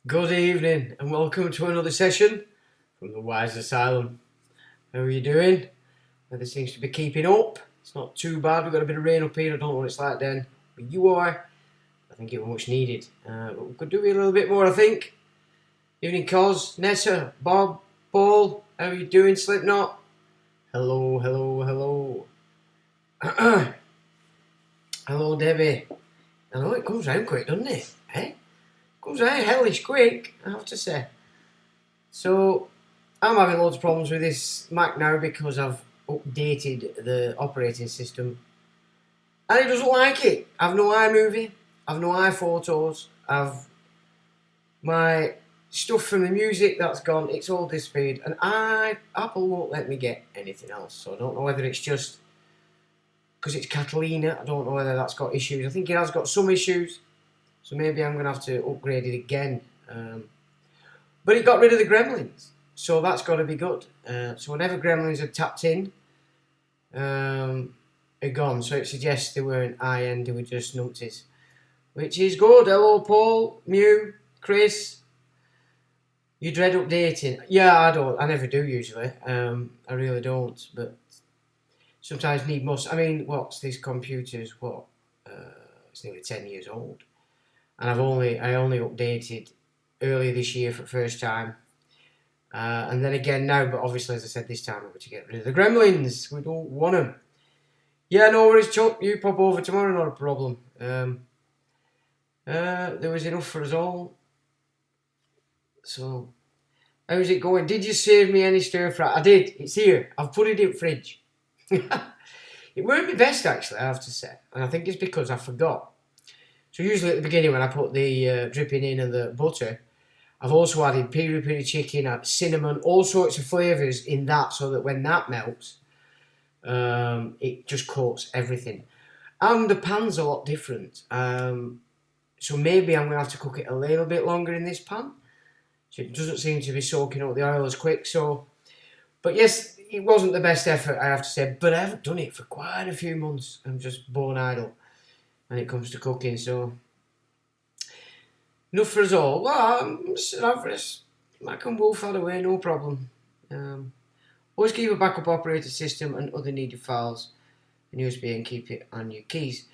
Good evening, and welcome to another session from the Wise Asylum. How are you doing? Weather seems to be keeping up. It's not too bad. We've got a bit of rain up here. I don't know what it's like then, but you are. I think it was much needed. But we could do with a little bit more, I think. Evening, Cos, Nessa, Bob, Paul. How are you doing, Slipknot? Hello. Hello, Debbie. I know it comes round quick, doesn't it? Eh? Comes out hellish quick, I have to say. So, I'm having loads of problems with this Mac now because I've updated the operating system. And it doesn't like it. I've no iMovie, I've no iPhotos, I've my stuff from the music that's gone, it's all disappeared. And Apple won't let me get anything else. So I don't know whether it's just because it's Catalina. I don't know whether that's got issues. I think it has got some issues. So maybe I'm going to have to upgrade it again. But it got rid of the gremlins. So that's got to be good. So whenever gremlins are tapped in, are gone. So it suggests they weren't IN, they were just numpties. Which is good. Hello, Paul, Mew, Chris. You dread updating. Yeah, I don't. I never do usually. I really don't. But sometimes need must. I mean, what's this computer's? What? It's nearly 10 years old. And I only updated earlier this year for the first time. And then again now, but obviously, as I said, this time I'm going to get rid of the gremlins. We don't want them. Yeah, no worries, Chuck. You pop over tomorrow, not a problem. There was enough for us all. So, how's it going? Did you save me any stir fry? I did. It's here. I've put it in the fridge. It weren't my best, actually, I have to say. And I think it's because I forgot. So usually at the beginning when I put the dripping in and the butter, I've also added peri-peri chicken, cinnamon, all sorts of flavours in that so that when that melts, it just coats everything. And the pan's a lot different. So maybe I'm going to have to cook it a little bit longer in this pan. So it doesn't seem to be soaking up the oil as quick. So, but yes, it wasn't the best effort, I have to say. But I haven't done it for quite a few months. I'm just born idle when it comes to cooking, so enough for us all. Well, I'm for us. Mac and Wolf out away, no problem. Always keep a backup operating system and other needed files in USB and keep it on your keys.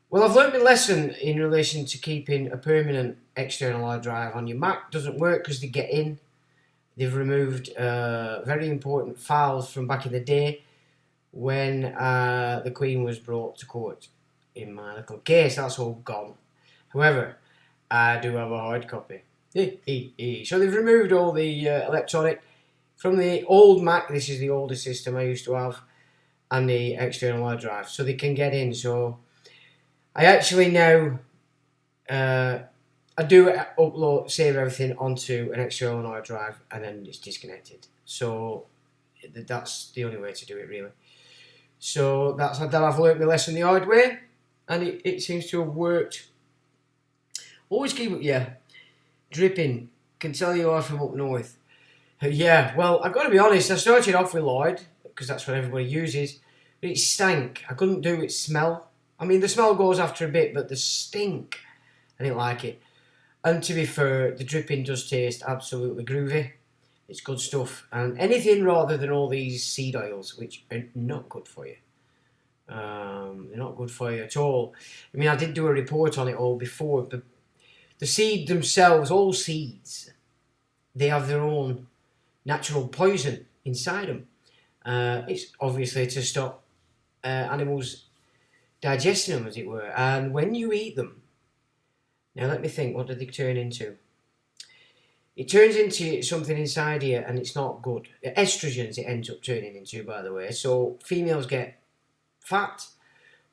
Well, I've learned my lesson in relation to keeping a permanent external hard drive on your Mac. Doesn't work because they get in. They've removed very important files from back in the day when the Queen was brought to court. In my little case, that's all gone. However, I do have a hard copy. So they've removed all the electronic from the old Mac. This is the older system I used to have, and the external hard drive, so they can get in. So I actually now I do save everything onto an external hard drive, and then it's disconnected. So that's the only way to do it, really. So that I've learnt my lesson the hard way. And it seems to have worked. Always keep it, dripping. Can tell you are from up north. Yeah, well, I've got to be honest. I started off with Lloyd, because that's what everybody uses. But it stank. I couldn't do its smell. I mean, the smell goes after a bit, but the stink, I didn't like it. And to be fair, the dripping does taste absolutely groovy. It's good stuff. And anything rather than all these seed oils, which are not good for you. They're not good for you at all. I mean, I did do a report on it all before, but the seed themselves, all seeds, they have their own natural poison inside them. It's obviously to stop animals digesting them, as it were. And when you eat them, Now let me think, what do they turn into? It turns into something inside here and it's not good. Estrogens it ends up turning into, by the way. So females get fat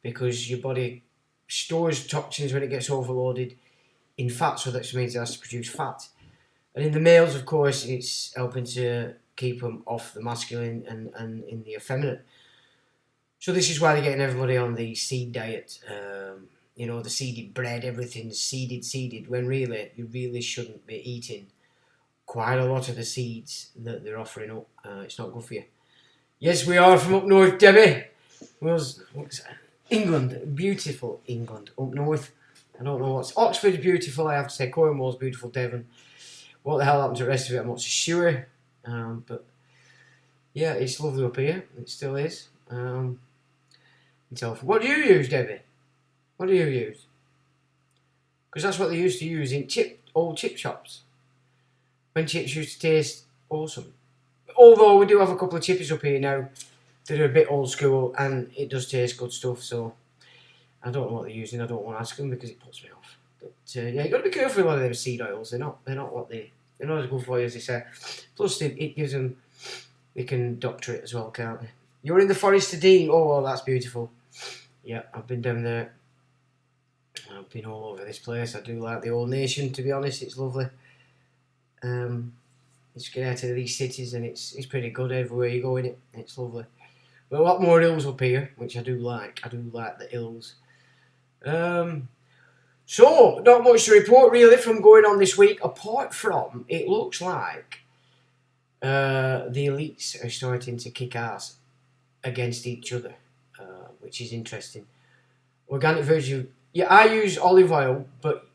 because your body stores toxins when it gets overloaded in fat, so that means it has to produce fat. And in the males, of course, it's helping to keep them off the masculine and in the effeminate. So this is why they're getting everybody on the seed diet. You know, the seeded bread, everything's seeded, when really, you really shouldn't be eating quite a lot of the seeds that they're offering up. It's not good for you. Yes, we are from up north, Debbie. What's England, beautiful England, up north. I don't know what's... Oxford's beautiful, I have to say. Cornwall's beautiful, Devon. What the hell happened to the rest of it, I'm not so sure. But, yeah, it's lovely up here. It still is. What do you use, Debbie? What do you use? Because that's what they used to use in old chip shops. When chips used to taste awesome. Although we do have a couple of chippies up here now that are a bit old school and it does taste good stuff, so I don't know what they're using. I don't want to ask them because it puts me off. But yeah, you got to be careful with a lot of them seed oils. They're not as good for you as they say. Plus, it gives them... They can doctor it as well, can't they? You're in the Forest of Dean. Oh, well, that's beautiful. Yeah, I've been down there. I've been all over this place. I do like the old nation, to be honest. It's lovely. Just get out of these cities and it's pretty good everywhere you go in it. It's lovely. But a lot more hills up here, which I do like. I do like the hills. So, not much to report really from going on this week, apart from it looks like the elites are starting to kick ass against each other, which is interesting. Organic virgin... Yeah, I use olive oil, but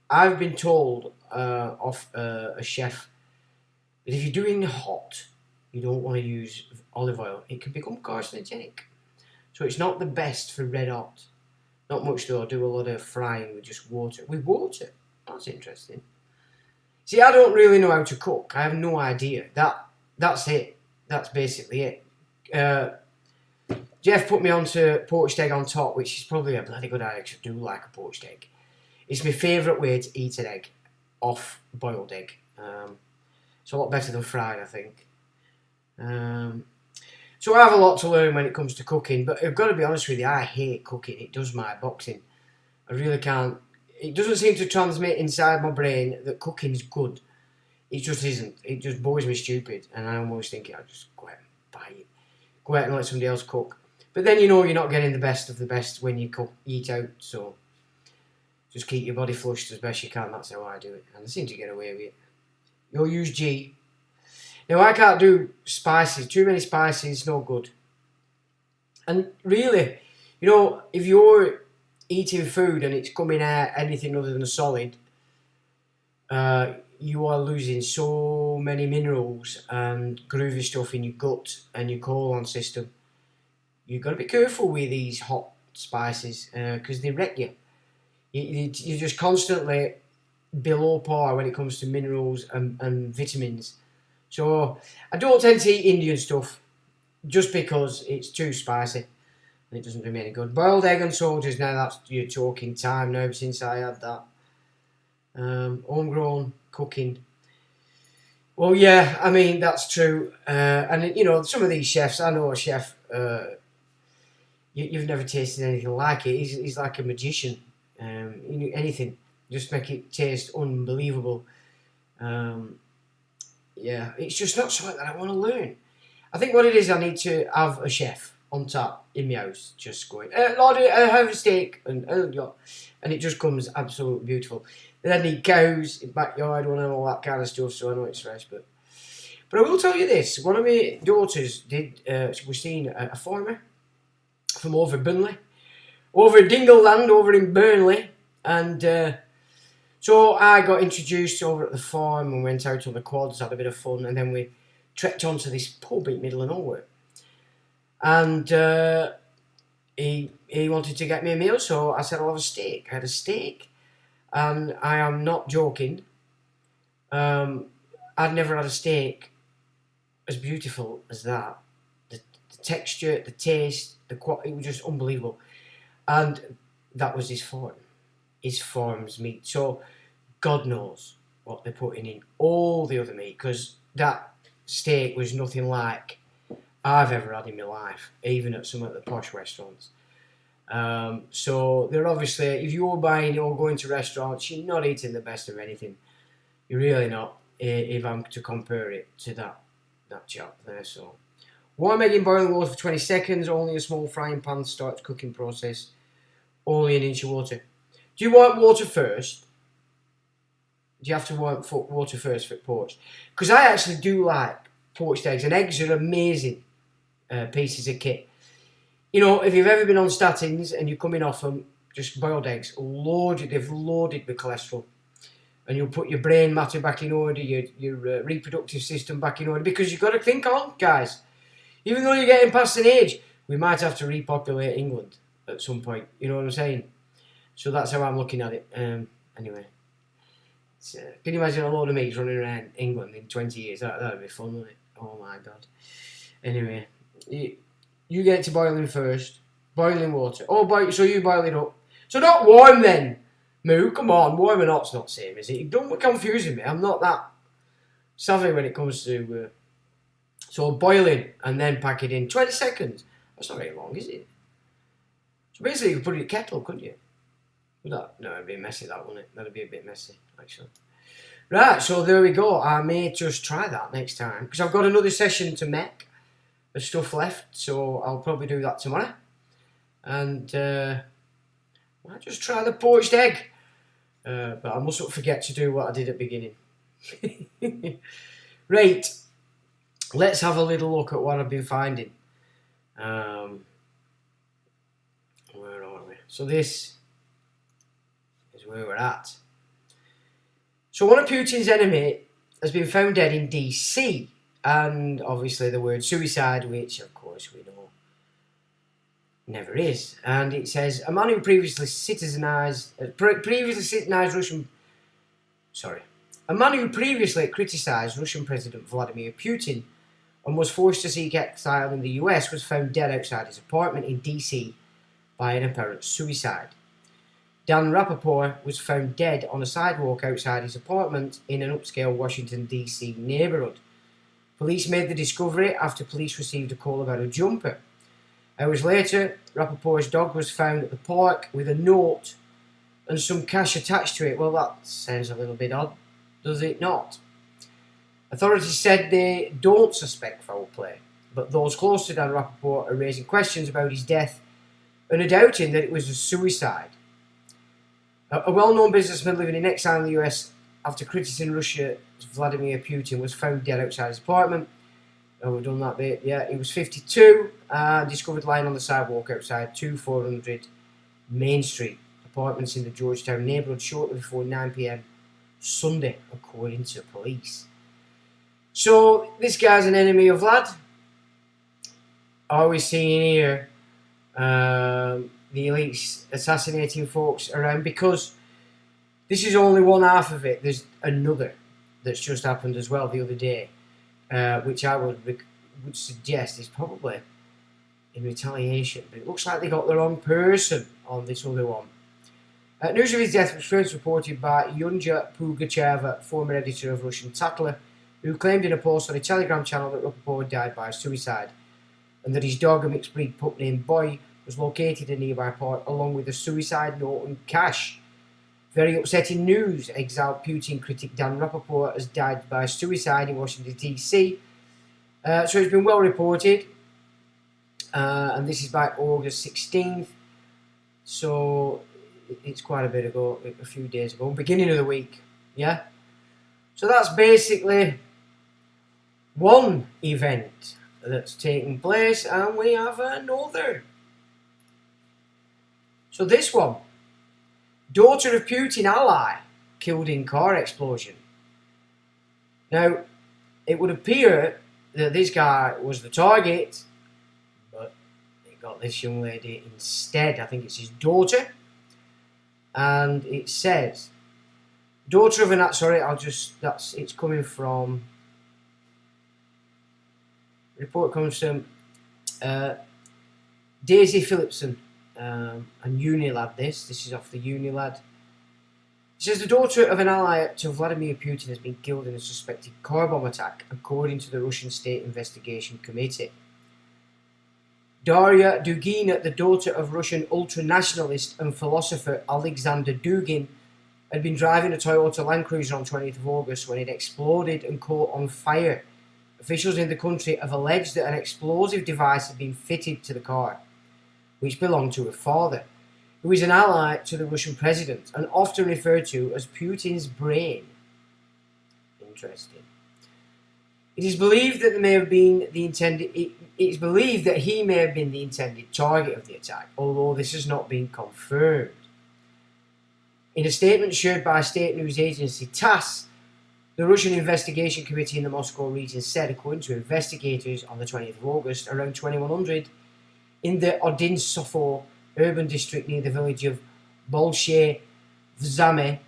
I've been told off a chef that if you're doing hot, you don't want to use olive oil. It can become carcinogenic. So it's not the best for red hot. Not much though. I do a lot of frying with just water. With water? That's interesting. See, I don't really know how to cook. I have no idea. That's it. That's basically it. Jeff put me onto poached egg on top, which is probably a bloody good idea because I do like a poached egg. It's my favourite way to eat an egg, off boiled egg. It's a lot better than fried, I think. So I have a lot to learn when it comes to cooking, but I've got to be honest with you, I hate cooking. It does my boxing. I really can't. It doesn't seem to transmit inside my brain that cooking's good. It just isn't. It just bores me stupid, and I almost think I'll just go out and buy it. Go out and let somebody else cook. But then you know you're not getting the best of the best when you eat out, so just keep your body flushed as best you can. That's how I do it, and I seem to get away with it. You'll use G. Now I can't do spices. Too many spices, no good. And really, you know, if you're eating food and it's coming out anything other than a solid, you are losing so many minerals and groovy stuff in your gut and your colon system. You've got to be careful with these hot spices because they wreck you. You're just constantly below par when it comes to minerals and vitamins. So I don't tend to eat Indian stuff just because it's too spicy and it doesn't do me any good. Boiled egg and soldiers, now that's you're talking time now since I had that. Homegrown cooking. Well, yeah, I mean, that's true. And, you know, some of these chefs, I know a chef, you've never tasted anything like it. He's like a magician. Anything, just make it taste unbelievable. Yeah, it's just not something that I want to learn. I think what it is, I need to have a chef on tap in my house, just going, Lord, I have a steak, and it just comes absolutely beautiful. Then I need cows in the backyard, and all that kind of stuff, so I know it's fresh. But I will tell you this, one of my daughters was seeing a farmer from over Burnley, over Dingleland, over in Burnley, and so I got introduced over at the farm and went out on the quads, had a bit of fun, and then we trekked onto this pub in the middle of nowhere. And he wanted to get me a meal, so I said I'll have a steak. I had a steak, and I am not joking. I'd never had a steak as beautiful as that. The texture, the taste, it was just unbelievable. And that was his farm. is farm's meat. So God knows what they're putting in all the other meat, because that steak was nothing like I've ever had in my life, even at some of the posh restaurants. So they're obviously, if you're buying or going to restaurants, you're not eating the best of anything. You're really not, if I'm to compare it to that chap there. So warm egg in boiling water for 20 seconds, only a small frying pan starts cooking process, only an inch of water. Do you want water first? Do you have to want water first for poached? Because I actually do like poached eggs, and eggs are amazing pieces of kit. You know, if you've ever been on statins and you're coming off them, just boiled eggs, they've loaded with cholesterol. And you'll put your brain matter back in order, your reproductive system back in order, because you've got to think on, guys. Even though you're getting past an age, we might have to repopulate England at some point. You know what I'm saying? So that's how I'm looking at it. Anyway. Can you imagine a load of meat running around England in 20 years? That'd be fun, wouldn't it? Oh my God. Anyway, you get to boiling first. Boiling water. Oh, so you boil it up. So not warm then. Moo, come on. Warm and hot's not the same, is it? Don't be confusing me. I'm not that savvy when it comes to... So boiling and then pack it in. 20 seconds. That's not very long, is it? So basically you could put it in a kettle, couldn't you? No, it'd be messy, that, wouldn't it? That'd be a bit messy, actually. Right, so there we go. I may just try that next time, because I've got another session to make. There's stuff left, so I'll probably do that tomorrow. And I might just try the poached egg. But I mustn't forget to do what I did at the beginning. Right, let's have a little look at what I've been finding. Where are we? So this is where we're at. So one of Putin's enemy has been found dead in DC, and obviously the word suicide, which of course we know never is. And it says a man who previously criticized Russian President Vladimir Putin and was forced to seek exile in the US was found dead outside his apartment in DC by an apparent suicide. Dan Rappaport was found dead on a sidewalk outside his apartment in an upscale Washington, D.C. neighborhood. Police made the discovery after police received a call about a jumper. Hours later, Rappaport's dog was found at the park with a note and some cash attached to it. Well, that sounds a little bit odd, does it not? Authorities said they don't suspect foul play, but those close to Dan Rappaport are raising questions about his death and are doubting that it was a suicide. A well-known businessman living in exile in the US after criticizing Russia's Vladimir Putin was found dead outside his apartment. Oh, we've done that bit. Yeah, he was 52 and discovered lying on the sidewalk outside 2400 Main Street, apartments in the Georgetown neighborhood, shortly before 9 p.m. Sunday, according to police. So, this guy's an enemy of Vlad. Are we seeing here the elites assassinating folks around? Because this is only one half of it. There's another that's just happened as well the other day, which I would suggest is probably in retaliation. But it looks like they got the wrong person on this other one. News of his death was first reported by Yunja Pugacheva, former editor of Russian Tatler, who claimed in a post on a Telegram channel that Rappaport died by suicide, and that his dog, a mixed breed pup named Boy, was located in a nearby park along with a suicide note and cash. Very upsetting news. Exiled Putin critic Dan Rappaport has died by suicide in Washington, D.C. So it's been well reported, and this is by August 16th, so it's quite a bit ago, a few days ago, beginning of the week, yeah? So that's basically one event that's taken place, and we have another. So this one, daughter of Putin ally killed in car explosion. Now, it would appear that this guy was the target, but they got this young lady instead. I think it's his daughter. And it says, daughter of an... it's coming from... Report comes from Daisy Phillipson and Unilad. This is off the Unilad It says the daughter of an ally to Vladimir Putin has been killed in a suspected car bomb attack, according to the Russian State Investigation Committee. Daria Dugina, the daughter of Russian ultranationalist and philosopher Alexander Dugin, had been driving a Toyota Land Cruiser on 20th of August when it exploded and caught on fire. Officials in the country have alleged that an explosive device had been fitted to the car, which belonged to her father, who is an ally to the Russian president and often referred to as Putin's brain. Interesting. It is believed that he may have been the intended target of the attack, although this has not been confirmed. In a statement shared by state news agency TASS, the Russian Investigation Committee in the Moscow region said, according to investigators, on the 20th of August, around 2100, in the Odintsofo urban district near the village of Bolshe Vzame,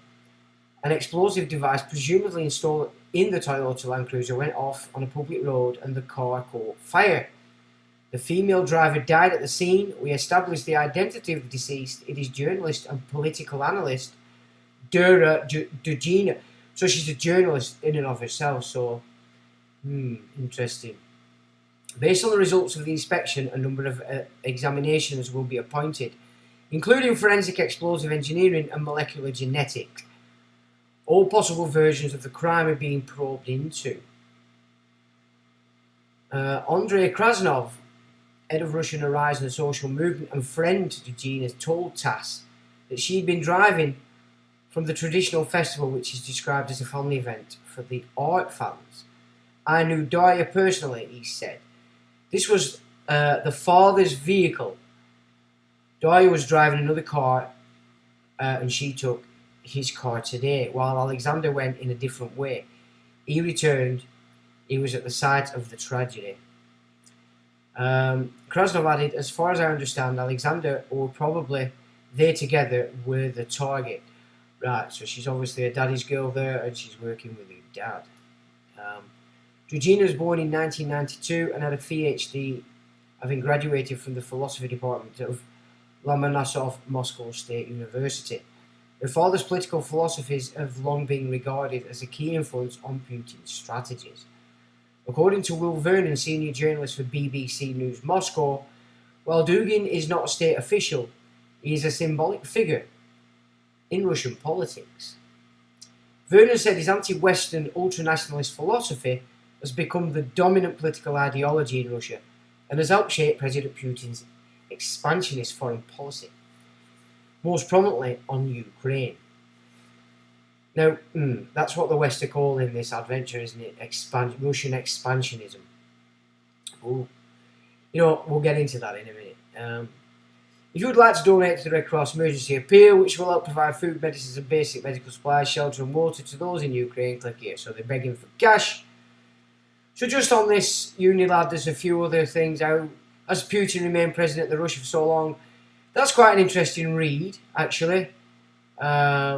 an explosive device presumably installed in the Toyota Land Cruiser went off on a public road and the car caught fire. The female driver died at the scene. We established the identity of the deceased. It is journalist and political analyst Dura Dugina. So she's a journalist in and of herself. So, interesting. Based on the results of the inspection, a number of examinations will be appointed, including forensic explosive engineering and molecular genetics. All possible versions of the crime are being probed into. Andrei Krasnov, head of Russian Horizon social movement and friend to Gina, told TASS that she'd been driving from the traditional festival, which is described as a family event for the art fans. I knew Daria personally, he said. This was the father's vehicle. Daria was driving another car and she took his car today, while Alexander went in a different way. He returned. He was at the site of the tragedy. Krasnov added, as far as I understand, Alexander, or probably they together, were the target. Right, so she's obviously a daddy's girl there, and she's working with her dad. Georgina was born in 1992 and had a PhD, having graduated from the philosophy department of Lomonosov Moscow State University. Her father's political philosophies have long been regarded as a key influence on Putin's strategies. According to Will Vernon, senior journalist for BBC News Moscow, while Dugin is not a state official, he is a symbolic figure in Russian politics. Vernon said his anti-Western ultranationalist philosophy has become the dominant political ideology in Russia and has helped shape President Putin's expansionist foreign policy, most prominently on Ukraine. Now, that's what the West are calling this adventure, isn't it? Russian expansionism. Ooh. We'll get into that in a minute. If you would like to donate to the Red Cross Emergency Appeal, which will help provide food, medicines and basic medical supplies, shelter and water to those in Ukraine, click here. So they're begging for cash. So just on this, Unilad, there's a few other things. How has Putin remained president of Russia for so long? That's quite an interesting read, actually. I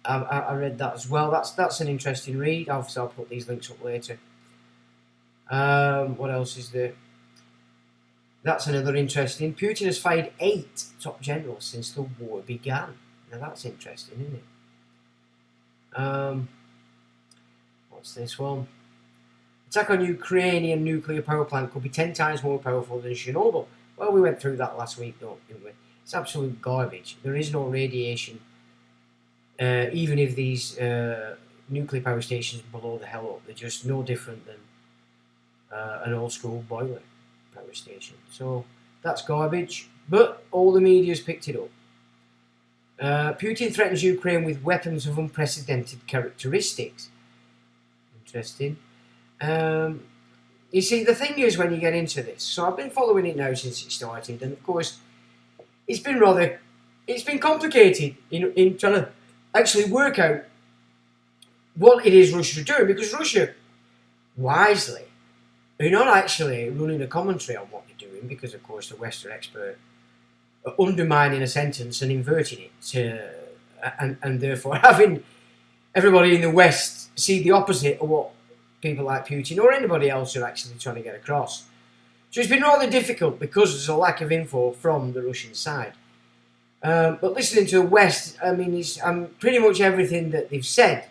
read that as well. That's an interesting read. Obviously, I'll put these links up later. What else is there? That's another interesting. Putin has fired 8 top generals since the war began. Now that's interesting, isn't it? What's this one? Attack on Ukrainian nuclear power plant could be 10 times more powerful than Chernobyl. Well, we went through that last week, didn't we? It's absolute garbage. There is no radiation, even if these nuclear power stations blow the hell up. They're just no different than an old school boiler power station. So that's garbage, but all the media's picked it up. Putin threatens Ukraine with weapons of unprecedented characteristics. Interesting. You see, the thing is, when you get into this, so I've been following it now since it started, and of course, it's been complicated in trying to actually work out what it is Russia is doing, because Russia, wisely, are not actually running a commentary on what they're doing, because of course the West are expert at undermining a sentence and inverting it, and therefore having everybody in the West see the opposite of what people like Putin or anybody else are actually trying to get across. So it's been rather difficult because there's a lack of info from the Russian side. But listening to the West, I mean, pretty much everything that they've said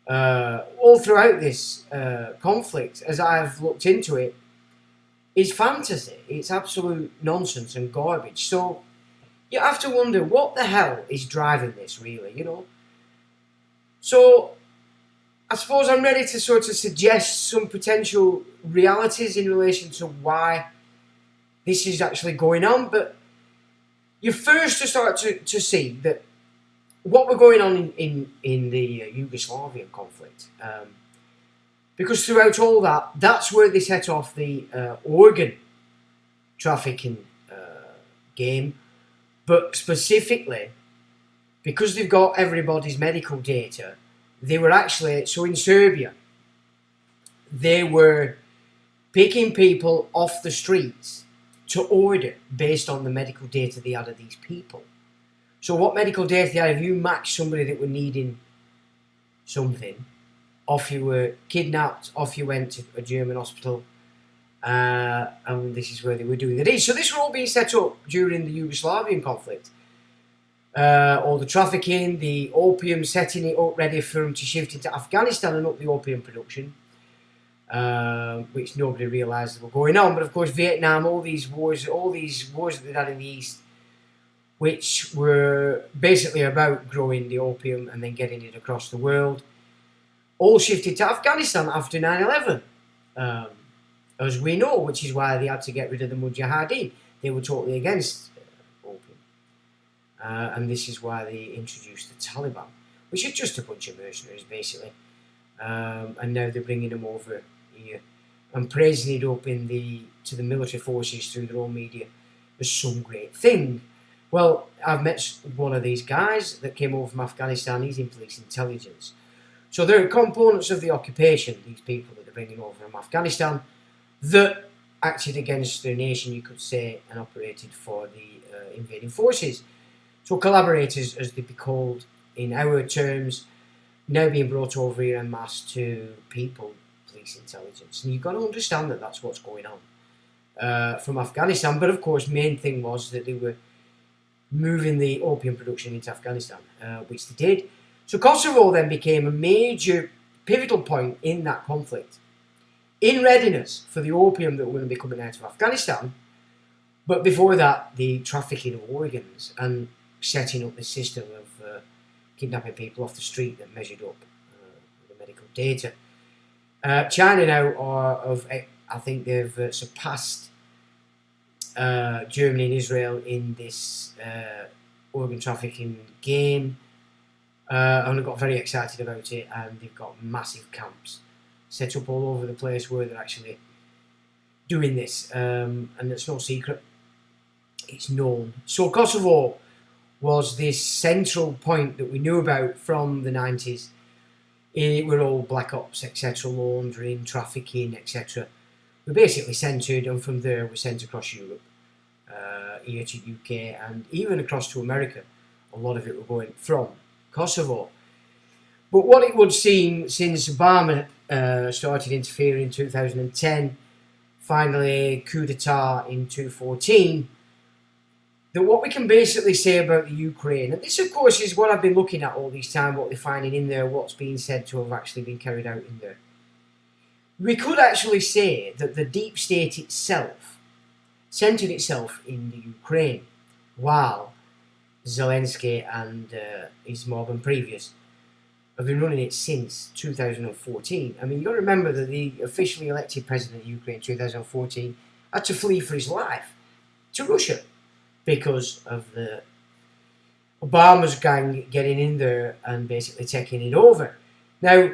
all throughout this conflict, as I've looked into it, is fantasy. It's absolute nonsense and garbage. So you have to wonder, what the hell is driving this, really, you know? So I suppose I'm ready to sort of suggest some potential realities in relation to why this is actually going on. But you first to start to see that what we're going on in the Yugoslavian conflict. Because throughout all that, that's where they set off the organ trafficking game. But specifically, because they've got everybody's medical data, they were actually, so in Serbia, they were picking people off the streets to order based on the medical data they had of these people. So what medical data they had, if you matched somebody that were needing something, off you were kidnapped, off you went to a German hospital, and this is where they were doing the deed. So this were all being set up during the Yugoslavian conflict. All the trafficking, the opium, setting it up ready for them to shift into Afghanistan and up the opium production, which nobody realised were going on. But of course, Vietnam, all these wars that they had in the East, which were basically about growing the opium and then getting it across the world, all shifted to Afghanistan after 9/11, as we know, which is why they had to get rid of the Mujahideen. They were totally against opium. And this is why they introduced the Taliban, which is just a bunch of mercenaries, basically. And now they're bringing them over here and praising it up to the military forces through their own media as some great thing. Well, I've met one of these guys that came over from Afghanistan. He's in police intelligence. So there are components of the occupation, these people that they're bringing over from Afghanistan, that acted against their nation, you could say, and operated for the invading forces. So collaborators, as they'd be called in our terms, now being brought over here en masse to people, police intelligence. And you've got to understand that that's what's going on from Afghanistan. But of course, main thing was that they were moving the opium production into Afghanistan, which they did. So Kosovo then became a major pivotal point in that conflict, in readiness for the opium that were going to be coming out of Afghanistan. But before that, the trafficking of organs and setting up the system of kidnapping people off the street that measured up the medical data. China now I think they've surpassed Germany and Israel in this organ trafficking game. And I got very excited about it, and they've got massive camps set up all over the place where they're actually doing this, and it's no secret, it's known. So Kosovo was this central point that we knew about from the 90s. It were all black ops, etc., laundering, trafficking, etc. We basically centred, and from there we sent across Europe, here to UK, and even across to America. A lot of it were going from Kosovo. But what it would seem, since Obama started interfering in 2010, finally coup d'etat in 2014, that what we can basically say about the Ukraine, and this of course is what I've been looking at all this time, what they're finding in there, what's being said to have actually been carried out in there. We could actually say that the deep state itself centred itself in the Ukraine, while Zelensky and his mob and previous have been running it since 2014. I mean, you've got to remember that the officially elected president of Ukraine in 2014 had to flee for his life to Russia because of the Obama's gang getting in there and basically taking it over. Now,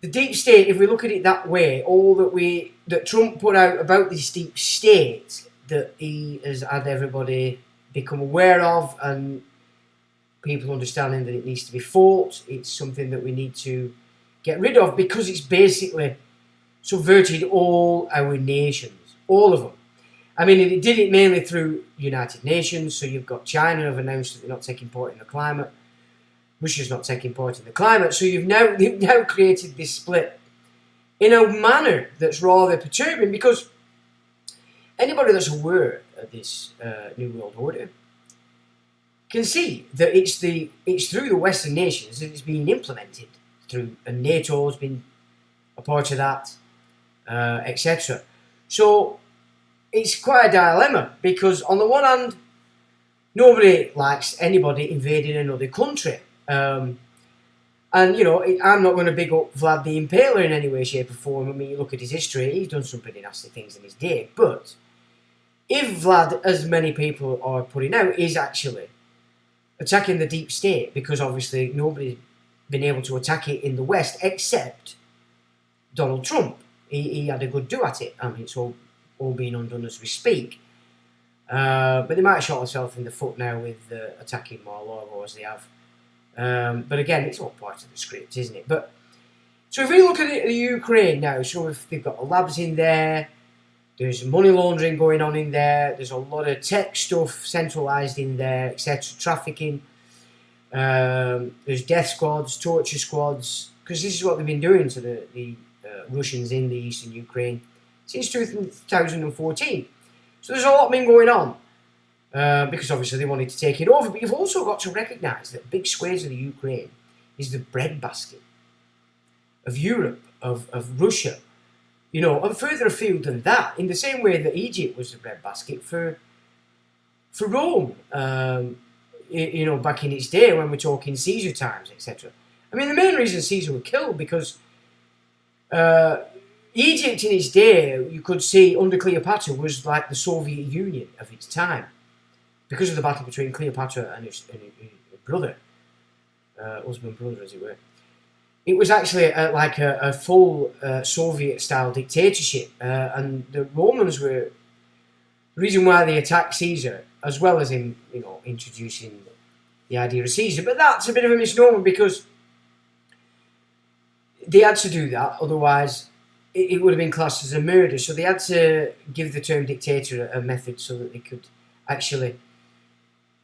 the deep state, if we look at it that way, all that Trump put out about this deep state that he has had everybody become aware of, and people understanding that it needs to be fought, it's something that we need to get rid of, because it's basically subverted all our nations, all of them. I mean, it did it mainly through United Nations, so you've got China have announced that they're not taking part in the climate, Russia's not taking part in the climate, so they've now created this split in a manner that's rather perturbing, because anybody that's aware this New World Order can see that it's through the Western nations that it's being implemented through, and NATO has been a part of that, etc. So it's quite a dilemma, because on the one hand, nobody likes anybody invading another country. And, you know, I'm not going to big up Vlad the Impaler in any way, shape or form. I mean, you look at his history, he's done some pretty nasty things in his day. But if Vlad, as many people are putting out, is actually attacking the deep state, because obviously nobody's been able to attack it in the West except Donald Trump. He had a good do at it. I mean, it's all being undone as we speak. But they might have shot themselves in the foot now with attacking Mar-a-Lago as they have. But again, it's all part of the script, isn't it? But so if we look at the Ukraine now, so if they've got the labs in there, there's money laundering going on in there, there's a lot of tech stuff centralised in there, etc., trafficking, there's death squads, torture squads, because this is what they've been doing to the Russians in the eastern Ukraine since 2014. So there's a lot been going on. Because obviously they wanted to take it over. But you've also got to recognise that big swathes of the Ukraine is the breadbasket of Europe, of Russia, you know, and further afield than that, in the same way that Egypt was the breadbasket for Rome, you know, back in its day when we're talking Caesar times, etc. I mean, the main reason Caesar was killed because Egypt in its day, you could see under Cleopatra, was like the Soviet Union of its time, because of the battle between Cleopatra and his brother, husband brother as it were. It was actually like a full Soviet-style dictatorship, and the Romans were the reason why they attacked Caesar, as well as him, you know, introducing the idea of Caesar. But that's a bit of a misnomer, because they had to do that, otherwise it would have been classed as a murder. So they had to give the term dictator a method so that they could actually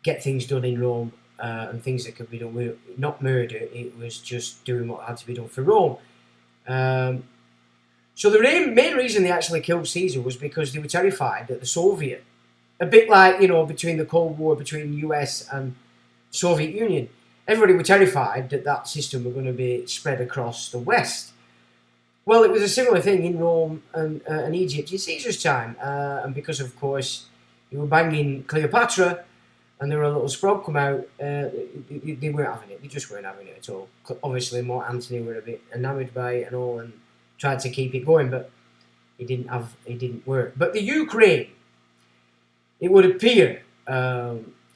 get things done in Rome, and things that could be done, not murder, it was just doing what had to be done for Rome. So the main reason they actually killed Caesar was because they were terrified that the Soviet, a bit like, you know, between the Cold War between US and Soviet Union, everybody were terrified that that system were going to be spread across the West. Well, it was a similar thing in Rome and Egypt in Caesar's time, and because, of course, you were banging Cleopatra, and there were a little sprog come out, they weren't having it. They just weren't having it at all. Obviously, Mark Antony were a bit enamoured by it and all, and tried to keep it going, but it didn't work. But the Ukraine, it would appear,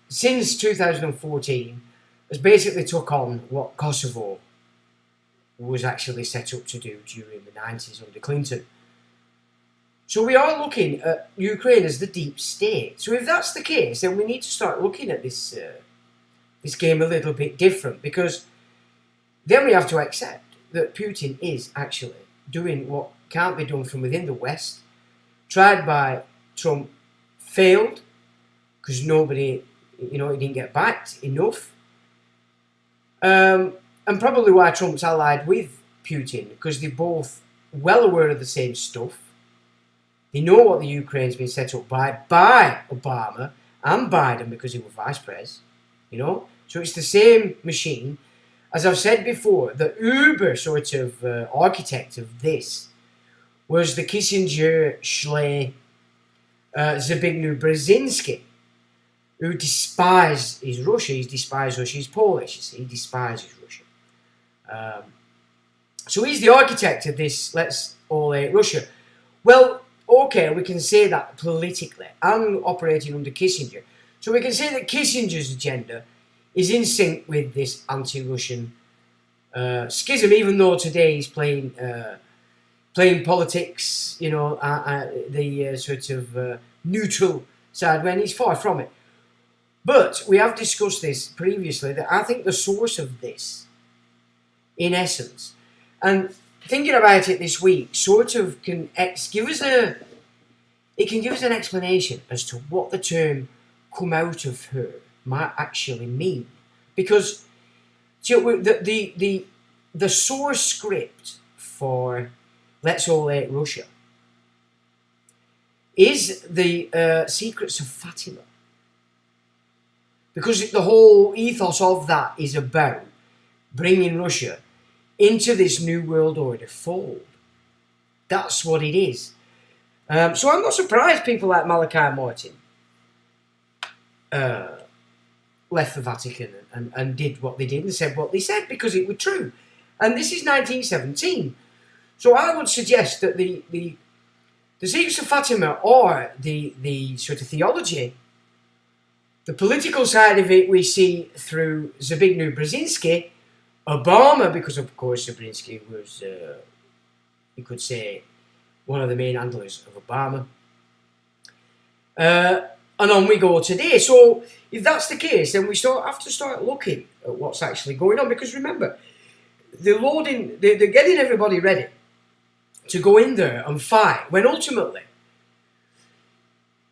since 2014, has basically took on what Kosovo was actually set up to do during the 90s under Clinton. So we are looking at Ukraine as the deep state. So if that's the case, then we need to start looking at this game a little bit different, because then we have to accept that Putin is actually doing what can't be done from within the West. Tried by Trump, failed, because nobody, you know, he didn't get backed enough. And probably why Trump's allied with Putin, because they're both well aware of the same stuff. They know what the Ukraine's been set up by Obama and Biden, because he was vice pres, you know. So it's the same machine. As I've said before, the uber sort of architect of this was the Kissinger, Schley, Zbigniew Brzezinski, who despised his Russia. He despised Russia. He's Polish, you see. He despises Russia. So he's the architect of this, let's all hate Russia. Well, okay, we can say that politically. I'm operating under Kissinger. So we can say that Kissinger's agenda is in sync with this anti-Russian schism, even though today he's playing politics, you know, the sort of neutral side, when he's far from it. But we have discussed this previously, that I think the source of this, in essence, and thinking about it this week, sort of can give us an explanation as to what the term "come out of her" might actually mean, because the source script for "Let's All Hate Russia" is the secrets of Fatima. Because the whole ethos of that is about bringing Russia into this new world order fold. That's what it is. So I'm not surprised people like Malachi Martin left the Vatican and did what they did and said what they said, because it was true. And this is 1917. So I would suggest that the secrets of Fatima, or the sort of theology, the political side of it, we see through Zbigniew Brzezinski, Obama, because of course Brzezinski was, you could say, one of the main handlers of Obama. And on we go today. So if that's the case, then we have to start looking at what's actually going on. Because remember, they're getting everybody ready to go in there and fight, when ultimately,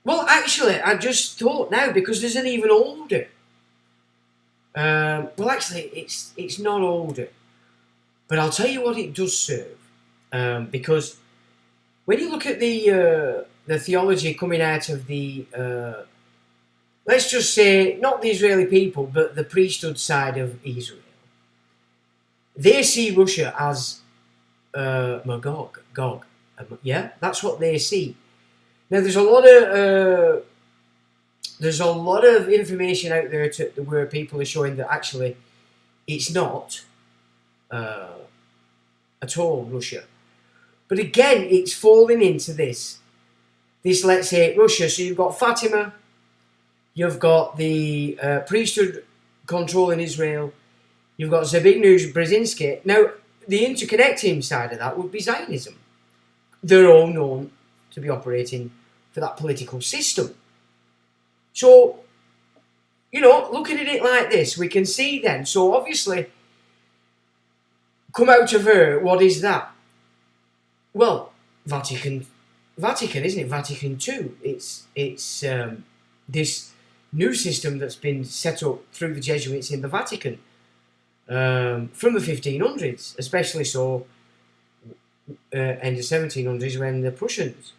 well, actually, I just thought now, because there's an even older. Well, actually, it's not older, but I'll tell you what it does serve. Because when you look at the theology coming out of the, let's just say, not the Israeli people, but the priesthood side of Israel, they see Russia as Magog, Gog. Yeah, that's what they see. Now, there's a lot of information out there where people are showing that actually it's not at all Russia. But again, it's falling into this, let's say, Russia. So you've got Fatima, you've got the priesthood controlling Israel, you've got Zbigniew Brzezinski. Now, the interconnecting side of that would be Zionism. They're all known to be operating for that political system. So, looking at it like this, we can see then, so obviously, come out of her, what is that? Well, Vatican, isn't it? Vatican II. It's this new system that's been set up through the Jesuits in the Vatican from the 1500s, especially so end of 1700s, when the Prussians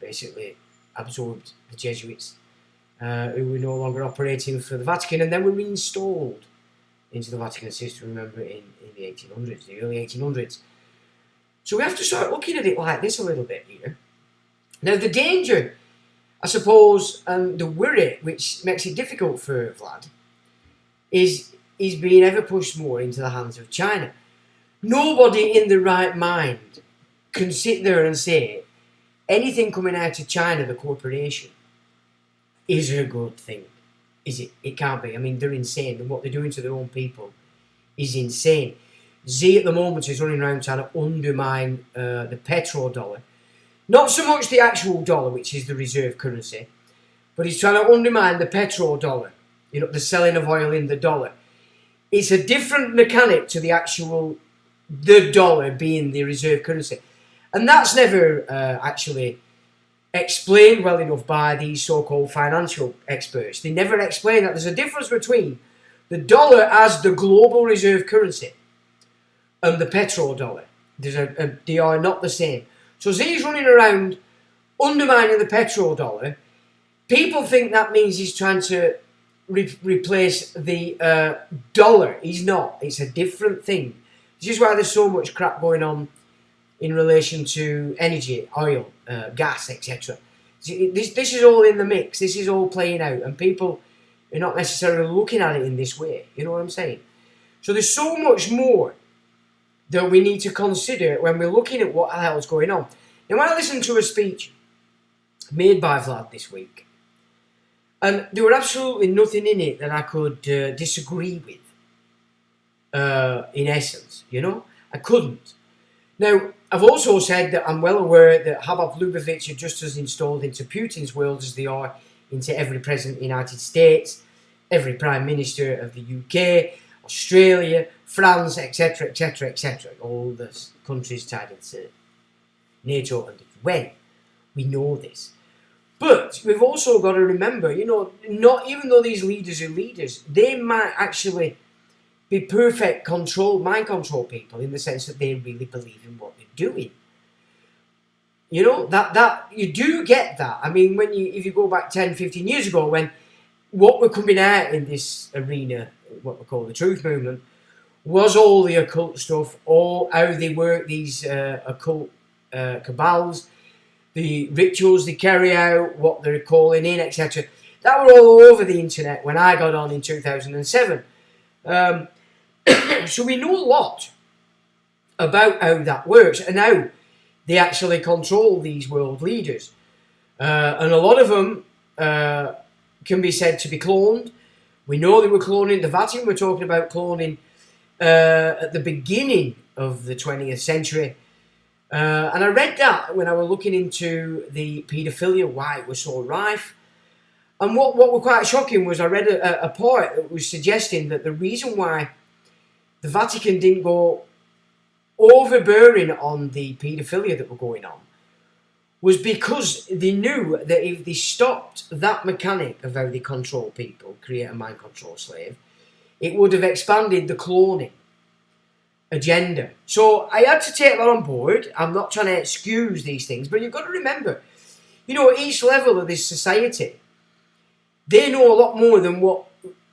basically absorbed the Jesuits, who were no longer operating for the Vatican, and then were reinstalled into the Vatican system, remember, in the 1800s, the early 1800s. So we have to start looking at it like this a little bit here. Now, the danger, I suppose, and the worry, which makes it difficult for Vlad, is being ever pushed more into the hands of China. Nobody in the right mind can sit there and say anything coming out of China, the corporation, is a good thing. Is it? It can't be. I mean, they're insane, and what they're doing to their own people is insane. Xi at the moment is running around trying to undermine the petrodollar. Not so much the actual dollar, which is the reserve currency, but he's trying to undermine the petrodollar, the selling of oil in the dollar. It's a different mechanic to the dollar being the reserve currency. And that's never actually explained well enough by these so-called financial experts. They never explain that there's a difference between the dollar as the global reserve currency and the petrodollar. They are not the same. So Xi's running around undermining the petrodollar. People think that means he's trying to replace the dollar. He's not. It's a different thing. This is why there's so much crap going on in relation to energy, oil, gas, etc. This is all in the mix. This is all playing out, and people are not necessarily looking at it in this way. You know what I'm saying? So there's so much more that we need to consider when we're looking at what the hell's going on. Now, I listened to a speech made by Vlad this week, and there were absolutely nothing in it that I could disagree with, in essence, I couldn't. Now, I've also said that I'm well aware that Habab Lubavitch are just as installed into Putin's world as they are into every president of the United States, every Prime Minister of the UK, Australia, France, etc., etc., etc., all the countries tied into NATO and the UN. We know this. But we've also got to remember, not even though these leaders are leaders, they might actually be perfect mind control people, in the sense that they really believe in what they're doing. You know, that you do get that. I mean, if you go back 10, 15 years ago, when what were coming out in this arena, what we call the truth movement, was all the occult stuff, all how they work these occult cabals, the rituals they carry out, what they're calling in, etc. That were all over the internet when I got on in 2007. So we know a lot about how that works and how they actually control these world leaders. And a lot of them can be said to be cloned. We know they were cloning. The Vatican were talking about cloning at the beginning of the 20th century. And I read that when I was looking into the paedophilia, why it was so rife. And what was quite shocking was I read a part that was suggesting that the reason why the Vatican didn't go overbearing on the paedophilia that were going on was because they knew that if they stopped that mechanic of how they control people, create a mind control slave, it would have expanded the cloning agenda. So I had to take that on board. I'm not trying to excuse these things, but you've got to remember, you know, at each level of this society, they know a lot more than what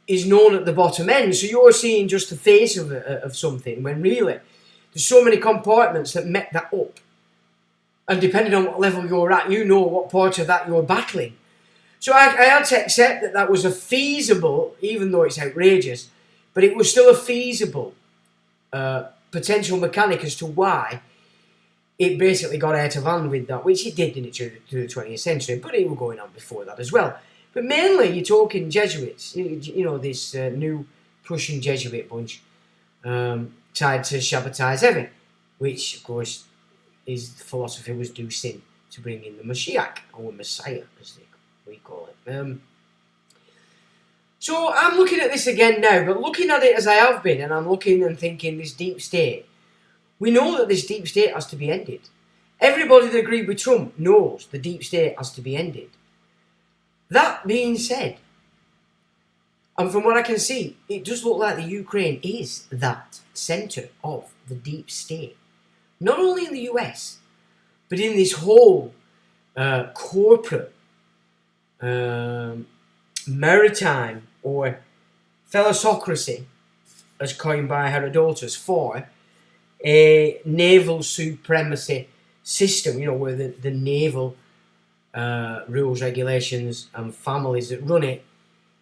is known at the bottom end. So you're seeing just the face of something, when really there's so many compartments that make that up. And depending on what level you're at, you know what part of that you're battling. So I had to accept that that was a feasible, even though it's outrageous, but it was still a feasible potential mechanic as to why it basically got out of hand with that, which it did in it through the 20th century, but it was going on before that as well. But mainly you're talking Jesuits, you know, this new Prussian Jesuit bunch tried to sabotage everything, which of course his philosophy was do sin to bring in the Mashiach, or Messiah as we call it. So I'm looking at this again now, but looking at it as I have been, and I'm looking and thinking this deep state, we know that this deep state has to be ended. Everybody that agreed with Trump knows the deep state has to be ended. That being said, and from what I can see, it does look like the Ukraine is that centre of the deep state. Not only in the US, but in this whole corporate, maritime, or thalassocracy, as coined by Herodotus, for a naval supremacy system, you know, where the naval rules, regulations, and families that run it.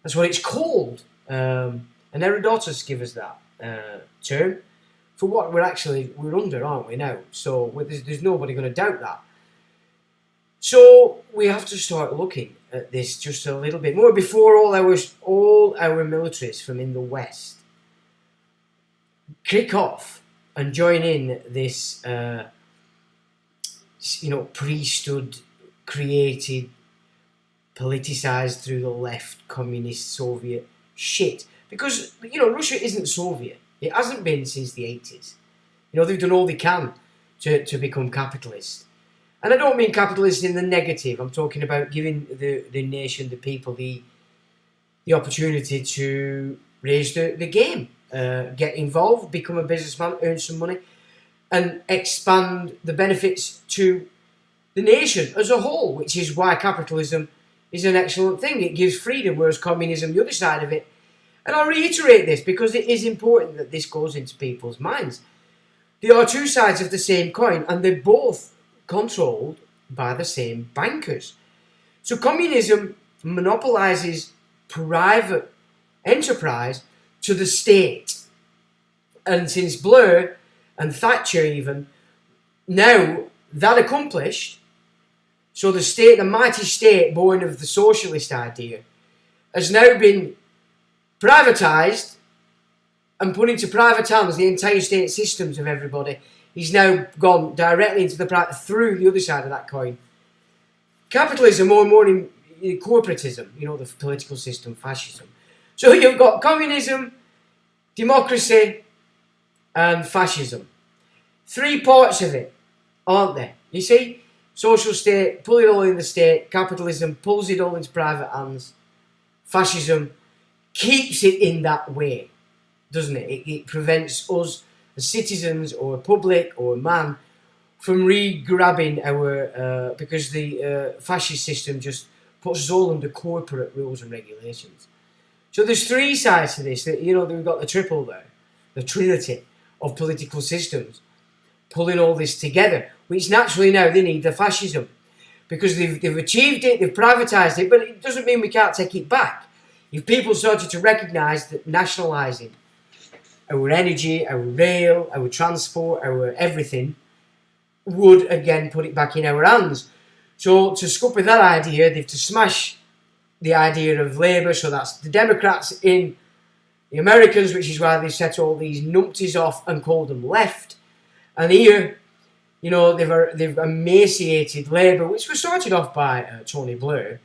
That's what it's called. And Herodotus gives us that term for what we're under, aren't we now? So there's nobody going to doubt that. So we have to start looking at this just a little bit more before all our militaries from in the West kick off and join in this, priesthood created, politicized through the left, communist, Soviet shit. Because, you know, Russia isn't Soviet. It hasn't been since the 80s. You know, they've done all they can to become capitalist. And I don't mean capitalist in the negative. I'm talking about giving the nation, the people, the opportunity to raise the game, get involved, become a businessman, earn some money, and expand the benefits to the nation as a whole, which is why capitalism is an excellent thing. It gives freedom, whereas communism, the other side of it. And I'll reiterate this because it is important that this goes into people's minds. There are two sides of the same coin, and they're both controlled by the same bankers. So communism monopolizes private enterprise to the state. And since Blair and Thatcher even, now that accomplished, so the state, the mighty state born of the socialist idea, has now been privatised and put into private hands the entire state systems of everybody. He's now gone directly into the private through the other side of that coin. Capitalism, more and more in corporatism, you know, the political system, fascism. So you've got communism, democracy, and fascism. Three parts of it, aren't there? You see? Social state, pull it all in the state. Capitalism pulls it all into private hands. Fascism keeps it in that way, doesn't it? It prevents us as citizens or public or man from re-grabbing our, because the fascist system just puts us all under corporate rules and regulations. So there's three sides to this. That, we've got the triple there, the trinity of political systems, pulling all this together, which naturally now they need the fascism. Because they've achieved it, they've privatised it, but it doesn't mean we can't take it back. If people started to recognise that nationalising our energy, our rail, our transport, our everything, would again put it back in our hands. So to scupper that idea, they've to smash the idea of Labour, so that's the Democrats in the Americans, which is why they set all these numpties off and called them left. And here, they've emaciated Labour, which was started off by Tony Blair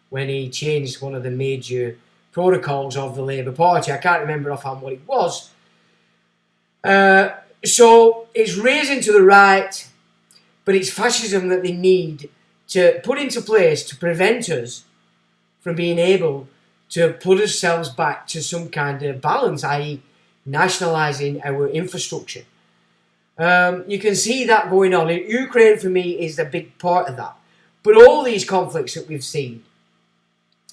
when he changed one of the major protocols of the Labour Party. I can't remember offhand what it was. So it's raising to the right, but it's fascism that they need to put into place to prevent us from being able to put ourselves back to some kind of balance, i.e. nationalising our infrastructure. You can see that going on. Ukraine, for me, is a big part of that. But all these conflicts that we've seen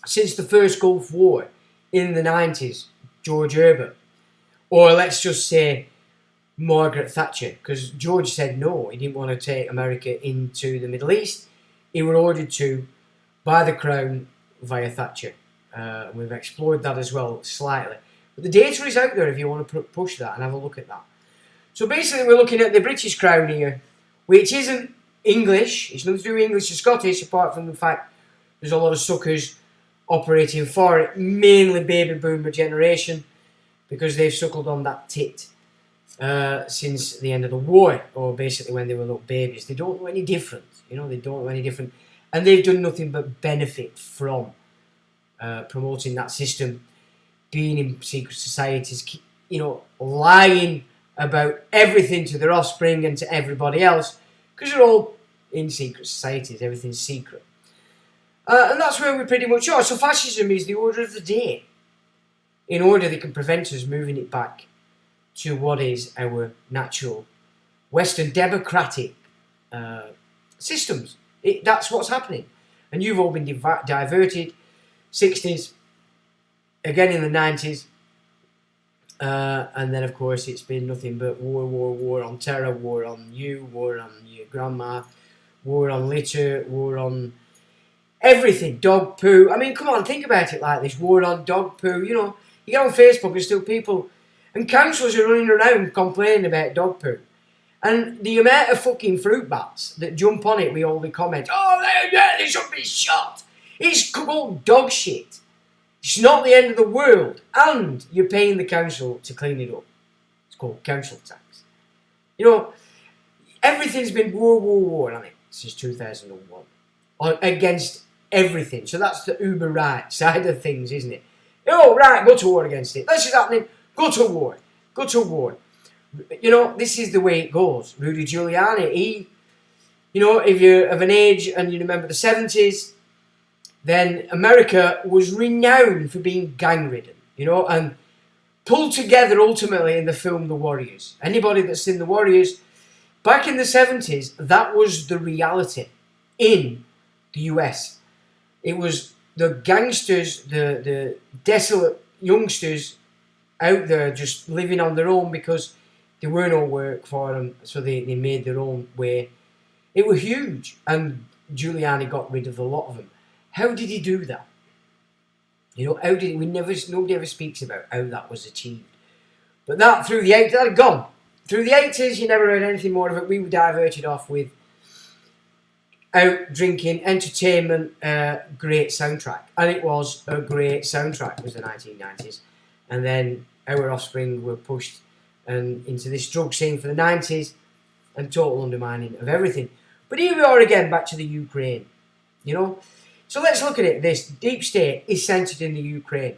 since the first Gulf War in the 90s, George Herbert, or let's just say Margaret Thatcher, because George said no, he didn't want to take America into the Middle East. He was ordered to by the Crown via Thatcher. We've explored that as well slightly. But the data is out there if you want to push that and have a look at that. So basically we're looking at the British Crown here, which isn't English. It's nothing to do with English or Scottish, apart from the fact there's a lot of suckers operating for it, mainly baby boomer generation, because they've suckled on that tit since the end of the war, or basically when they were little babies. They don't know any different, they don't know any different. And they've done nothing but benefit from promoting that system, being in secret societies, lying about everything to their offspring and to everybody else, because they're all in secret societies, everything's secret. And that's where we pretty much are. So fascism is the order of the day. In order they can prevent us moving it back to what is our natural Western democratic systems. That's what's happening. And you've all been diverted. 60s, again in the 90s. And then, of course, it's been nothing but war on terror, war on you, war on your grandma, war on litter, war on everything, dog poo. I mean, come on, think about it like this, war on dog poo. You get on Facebook, there's still people, and councillors are running around complaining about dog poo. And the amount of fucking fruit bats that jump on it with all the comments, they should be shot. It's called dog shit. It's not the end of the world, and you're paying the council to clean it up. It's called council tax. Everything's been war on it since 2001 against everything. So that's the uber right side of things, isn't it? Right, go to war against it. This is happening. Go to war. Go to war. This is the way it goes. Rudy Giuliani, if you're of an age and you remember the 70s, then America was renowned for being gang-ridden, and pulled together ultimately in the film The Warriors. Anybody that's seen The Warriors, back in the 70s, that was the reality in the US. It was the gangsters, the desolate youngsters out there just living on their own because there were no work for them, so they made their own way. It was huge, and Giuliani got rid of a lot of them. How did he do that? How did nobody ever speaks about how that was achieved. But that through the 80s, that had gone. Through the 80s, you never heard anything more of it. We were diverted off with out drinking, entertainment, great soundtrack. And it was a great soundtrack, it was the 1990s. And then our offspring were pushed into this drug scene for the 90s and total undermining of everything. But here we are again, back to the Ukraine, So let's look at it. This deep state is centred in the Ukraine.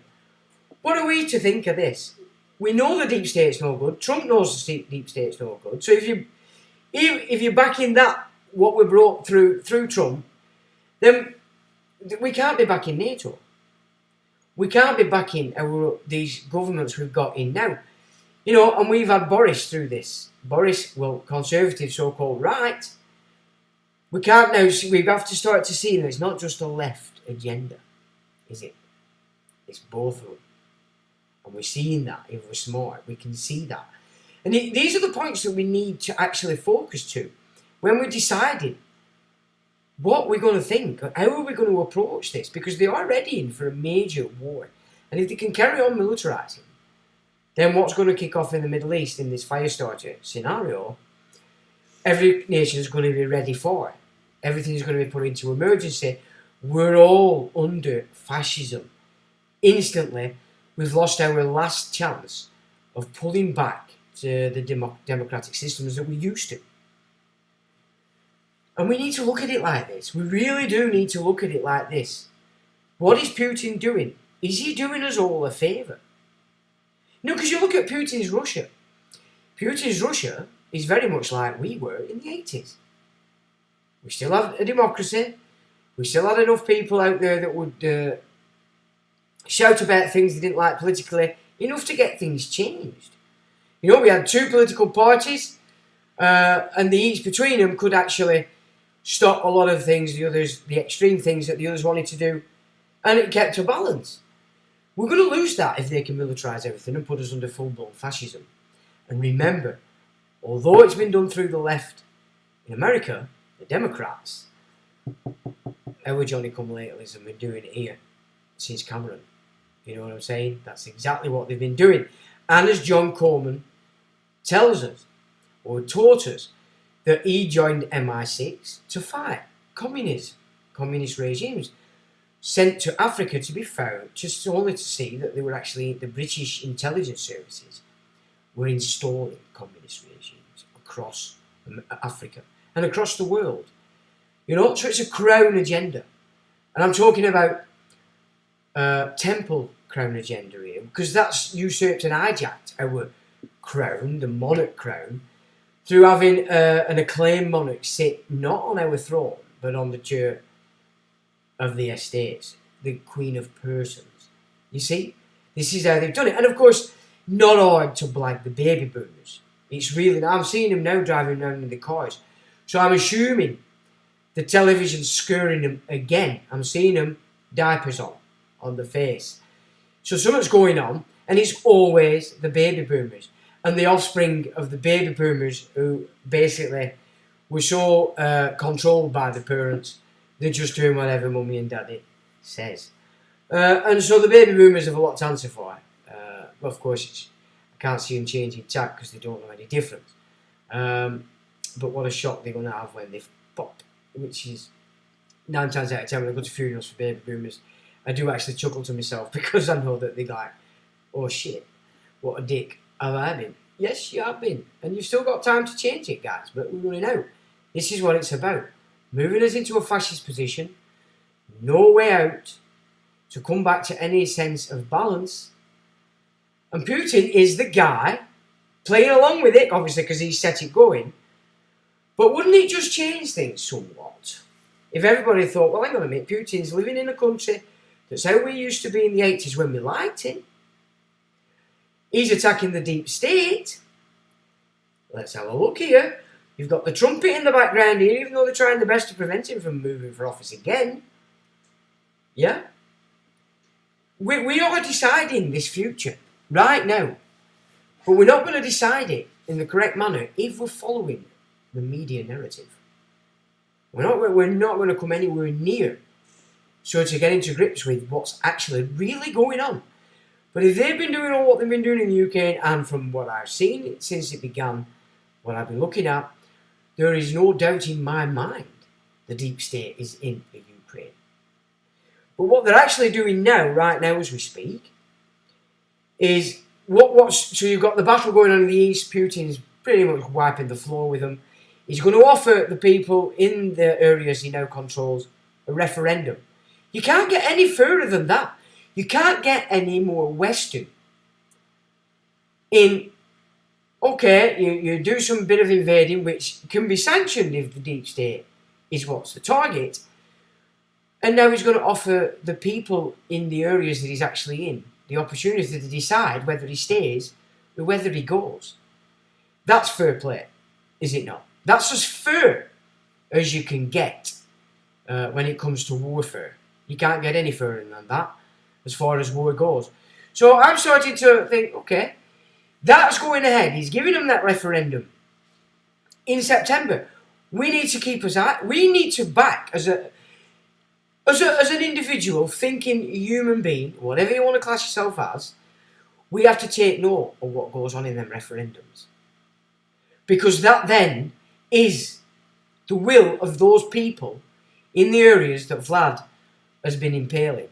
What are we to think of this? We know the deep state's no good. Trump knows the deep state's no good. So if you're backing that, what we brought through Trump, then we can't be backing NATO. We can't be backing these governments we've got in now. You know, and we've had Boris through this. Boris, well, conservative so-called right. We can't now, we have to start to see that it's not just a left agenda, is it? It's both of them. And we're seeing that if we're smart. We can see that. And these are the points that we need to actually focus to when we're deciding what we're going to think, how are we going to approach this, because they are ready in for a major war. And if they can carry on militarising, then what's going to kick off in the Middle East in this firestarter scenario, every nation is going to be ready for it. Everything is going to be put into emergency. We're all under fascism. Instantly, we've lost our last chance of pulling back to the democratic systems that we used to. And we need to look at it like this. We really do need to look at it like this. What is Putin doing? Is he doing us all a favour? No, because you look at Putin's Russia. Putin's Russia is very much like we were in the 80s. We still have a democracy. We still had enough people out there that would shout about things they didn't like politically, enough to get things changed. You know, we had two political parties, and the each between them could actually stop a lot of things, the extreme things that the others wanted to do, and it kept a balance. We're going to lose that if they can militarise everything and put us under full-blown fascism. And remember, although it's been done through the left in America, the Democrats, our Johnny-come-latelys have been doing it here since Cameron. You know what I'm saying? That's exactly what they've been doing. And as John Coleman tells us, or taught us, that he joined MI6 to fight communist regimes, sent to Africa to be found, just only to see that they were actually, the British intelligence services were installing communist regimes across Africa and across the world. You know, so it's a crown agenda. And I'm talking about temple crown agenda here, because that's usurped and hijacked our crown, the monarch crown, through having an acclaimed monarch sit not on our throne, but on the chair of the estates, the Queen of Persons. You see, this is how they've done it. And of course, not hard to blag the baby boomers. It's really, I'm seeing them now driving around in the cars. So I'm assuming the television's scurrying them again. I'm seeing them diapers on the face. So something's going on, and it's always the baby boomers and the offspring of the baby boomers who basically were so controlled by the parents, they're just doing whatever mummy and daddy says. And so the baby boomers have a lot to answer for. Well, of course, I can't see them changing tack because they don't know any difference. But what a shock they're going to have when they pop, which is 9 times out of 10 when I go to funerals for baby boomers, I do actually chuckle to myself because I know that they're like, oh shit, what a dick have I been? Yes, you have been. And you've still got time to change it, guys, but we're running out. This is what it's about. Moving us into a fascist position, no way out, to come back to any sense of balance. And Putin is the guy playing along with it, obviously, because he's set it going. But wouldn't it just change things somewhat? If everybody thought, well, hang on a minute, Putin's living in a country that's how we used to be in the 80s when we liked him. He's attacking the deep state. Let's have a look here. You've got the trumpet in the background here, even though they're trying their best to prevent him from moving for office again. Yeah? We are deciding this future right now. But we're not going to decide it in the correct manner if we're following the media narrative. We're not going to come anywhere near so to get into grips with what's actually really going on. But if they've been doing all what they've been doing in the UK, and from what I've seen since it began, what I've been looking at, there is no doubt in my mind the deep state is in the Ukraine. But what they're actually doing now, right now as we speak, is so you've got the battle going on in the east. Putin's pretty much wiping the floor with them. He's going to offer the people in the areas he now controls a referendum. You can't get any further than that. You can't get any more Western. Okay, you do some bit of invading, which can be sanctioned if the deep state is what's the target. And now he's going to offer the people in the areas that he's actually in the opportunity to decide whether he stays whether he goes. That's fair play, is it not? That's as fair as you can get when it comes to warfare. You can't get any further than that as far as war goes. So I'm starting to think, okay, that's going ahead. He's giving them that referendum in September. We need to keep us out. We need to back as an individual, thinking human being, whatever you want to class yourself as. We have to take note of what goes on in them referendums, because that then is the will of those people in the areas that Vlad has been impaling.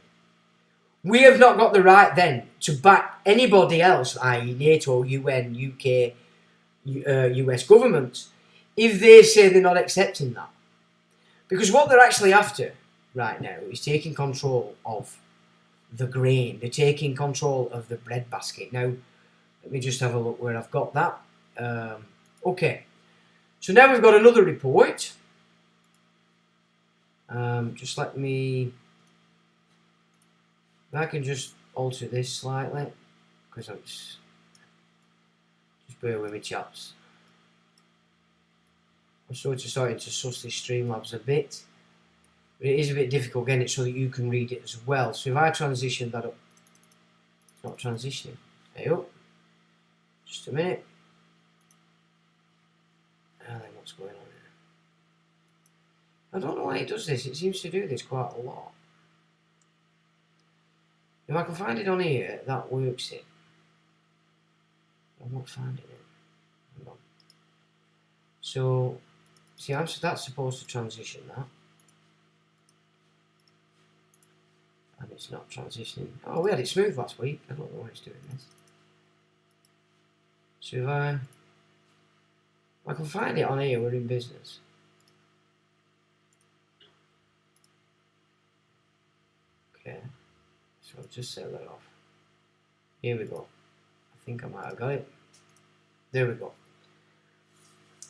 We have not got the right then to back anybody else, i.e. NATO, UN, UK, US governments, if they say they're not accepting that. Because what they're actually after right now is taking control of the grain. They're taking control of the breadbasket. Now, let me just have a look where I've got that. Okay. So now we've got another report. Just let me... I can just alter this slightly, because I'm just bear with me, chaps. I'm starting to suss this Streamlabs a bit, but it is a bit difficult getting it so that you can read it as well. So if I transition that up, it's not transitioning. Hey up, just a minute. And then what's going on here? I don't know why it does this. It seems to do this quite a lot. If I can find it on here, that works it. I'm not finding it. Hang on. So, see, that's supposed to transition that. And it's not transitioning. Oh, we had it smooth last week. I don't know why it's doing this. So if I can find it on here, we're in business. Okay. So I'll just set that off. Here we go. I think I might have got it. There we go.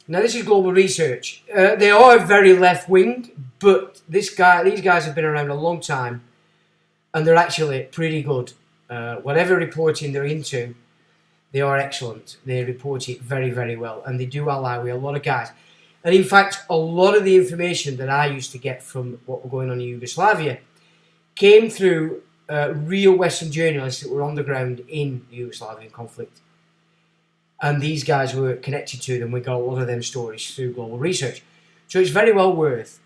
Now this is Global Research. They are very left-wing, but these guys have been around a long time, and they're actually pretty good. Whatever reporting they're into, they are excellent. They report it very, very well, and they do ally with a lot of guys. And in fact, a lot of the information that I used to get from what was going on in Yugoslavia came through real Western journalists that were on the ground in the Yugoslavian conflict. And these guys were connected to them. We got a lot of them stories through Global Research. So it's very well worth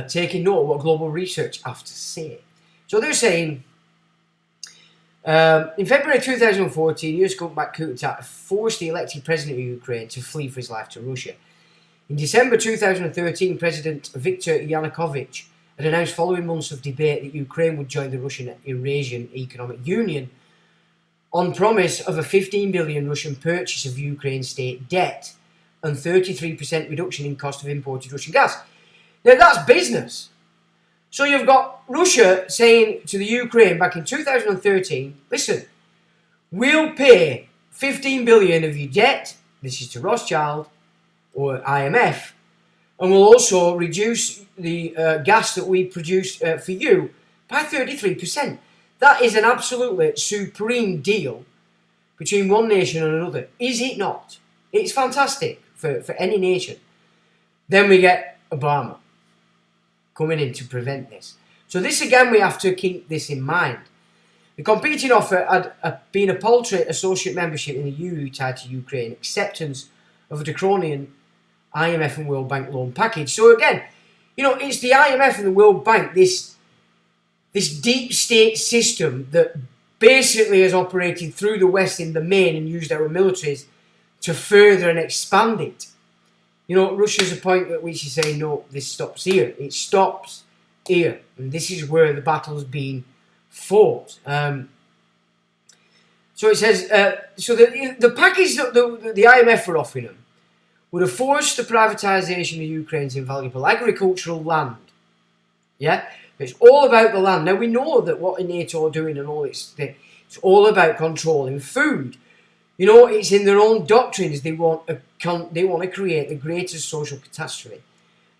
taking note of what Global Research have to say. So they're saying, in February 2014, US government coup attack forced the elected president of Ukraine to flee for his life to Russia. In December 2013, President Viktor Yanukovych had announced following months of debate that Ukraine would join the Russian Eurasian Economic Union on promise of a 15 billion Russian purchase of Ukraine's state debt and 33% reduction in cost of imported Russian gas. Now that's business. So you've got Russia saying to the Ukraine back in 2013, listen, we'll pay 15 billion of your debt, this is to Rothschild or IMF, and we'll also reduce the gas that we produce for you by 33%. That is an absolutely supreme deal between one nation and another, is it not? It's fantastic for any nation. Then we get Obama coming in to prevent this. So this again, we have to keep this in mind. The competing offer had been a paltry associate membership in the EU tied to Ukraine, acceptance of a draconian IMF and World Bank loan package. So again, you know, it's the IMF and the World Bank, this deep state system that basically has operated through the West in the main and used our militaries to further and expand it. You know, Russia's a point at which you say, no, this stops here. It stops here. And this is where the battle's been fought. So it says, so the package that the IMF were offering them would have forced the privatisation of Ukraine's invaluable agricultural land. Yeah? It's all about the land. Now we know that what NATO are doing and all it's all about controlling food. You know, it's in their own doctrines. They want to create the greatest social catastrophe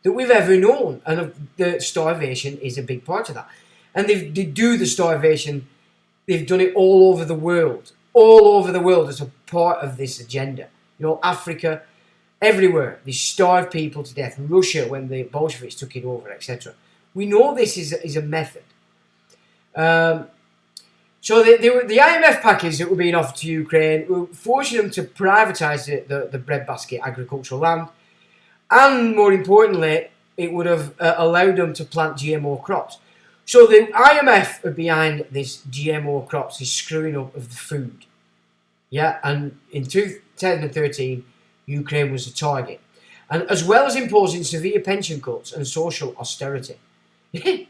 that we've ever known, and the starvation is a big part of that. And they do the starvation. They've done it all over the world. all over the world as a part of this agenda. You know, Africa, everywhere. They starved people to death. Russia, when the Bolsheviks took it over, etc. We know this is a method. So the IMF package that were being offered to Ukraine were forcing them to privatise the breadbasket agricultural land, and more importantly, it would have allowed them to plant GMO crops. So the IMF are behind this GMO crops, this screwing up of the food. Yeah, and in 2013, Ukraine was a target. And as well as imposing severe pension cuts and social austerity. You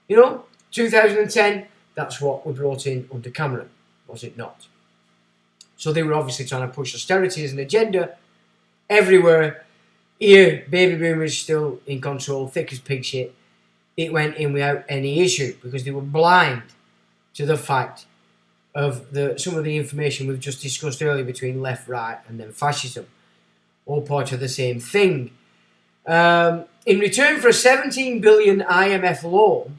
know, 2010, that's what we brought in under Cameron, was it not? So they were obviously trying to push austerity as an agenda everywhere. Here, baby boomers still in control, thick as pig shit. It went in without any issue because they were blind to the fact of some of the information we've just discussed earlier between left, right, and then fascism. All part of the same thing. In return for a 17 billion IMF loan,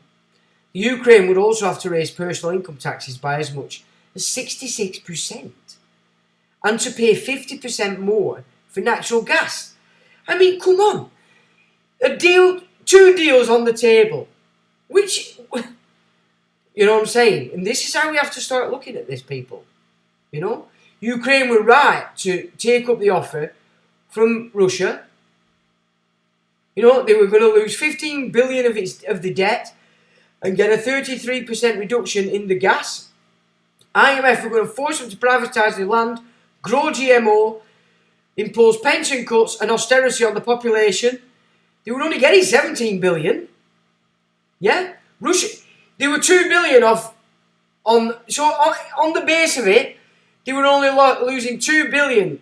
Ukraine would also have to raise personal income taxes by as much as 66% and to pay 50% more for natural gas. I mean, come on. Two deals on the table. Which, you know what I'm saying? And this is how we have to start looking at this, people. You know? Ukraine were right to take up the offer from Russia. You know, they were going to lose 15 billion of the debt and get a 33% reduction in the gas. IMF were going to force them to privatise the land, grow GMO, impose pension cuts and austerity on the population. They were only getting 17 billion. Yeah? Russia, they were 2 billion off. On the base of it, they were only losing 2 billion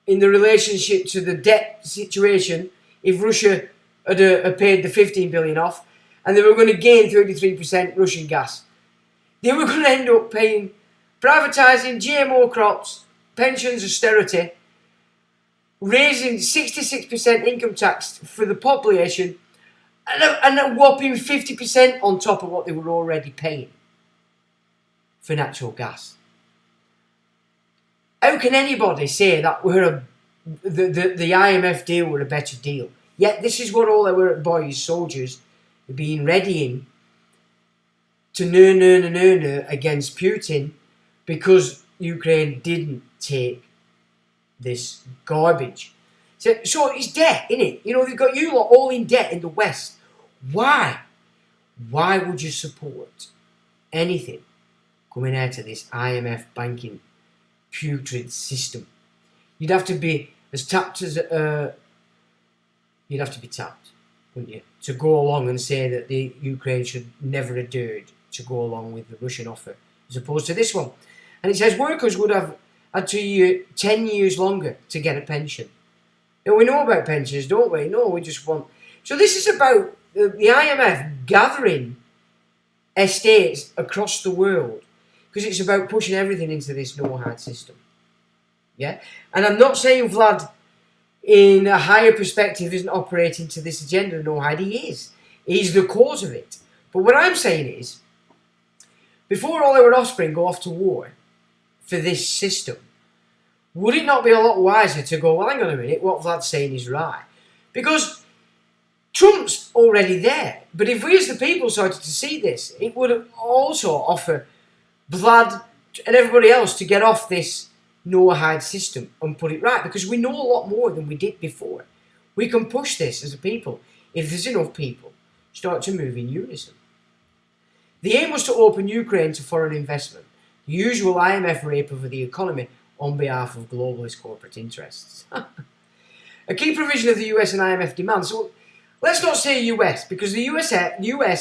in the relationship to the debt situation if Russia had paid the 15 billion off. And they were going to gain 33% Russian gas. They were going to end up paying, privatising GMO crops, pensions, austerity, raising 66% income tax for the population, and a whopping 50% on top of what they were already paying for natural gas. How can anybody say that the IMF deal were a better deal? Yet this is what all our boys, soldiers, being readying to no against Putin because Ukraine didn't take this garbage. So it's debt, innit? You know, they've got you lot all in debt in the West. Why? Why would you support anything coming out of this IMF banking putrid system? You'd have to be as tapped as you'd have to be tapped, wouldn't you, to go along and say that the Ukraine should never have dared to go along with the Russian offer as opposed to this one. And it says workers would have had to 10 years longer to get a pension. Now, we know about pensions, don't we? No, we just want... So this is about the IMF gathering estates across the world because it's about pushing everything into this no-hard system. Yeah? And I'm not saying Vlad, in a higher perspective, isn't operating to this agenda. No, he is. He's the cause of it. But what I'm saying is, before all our offspring go off to war for this system, would it not be a lot wiser to go, well, hang on a minute, what Vlad's saying is right? Because Trump's already there. But if we as the people started to see this, it would also offer Vlad and everybody else to get off this no-hide system and put it right, because we know a lot more than we did before. We can push this as a people if there's enough people start to move in unison. The aim was to open Ukraine to foreign investment, the usual IMF rape of the economy on behalf of globalist corporate interests. A key provision of the US and IMF demands, so let's not say US, because the US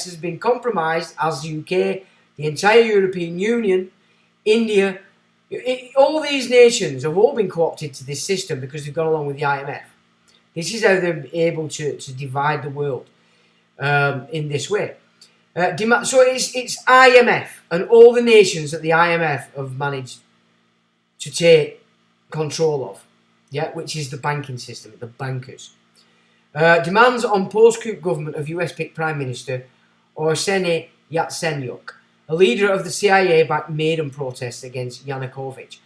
has been compromised as the UK, the entire European Union, India, all these nations have all been co-opted to this system because they've gone along with the IMF. This is how they're able to divide the world in this way. So it's IMF and all the nations that the IMF have managed to take control of, yeah, which is the banking system, the bankers. Demands on post-coup government of US-picked Prime Minister Arseniy Yatsenyuk a leader of the CIA-backed Maidan protests against Yanukovych.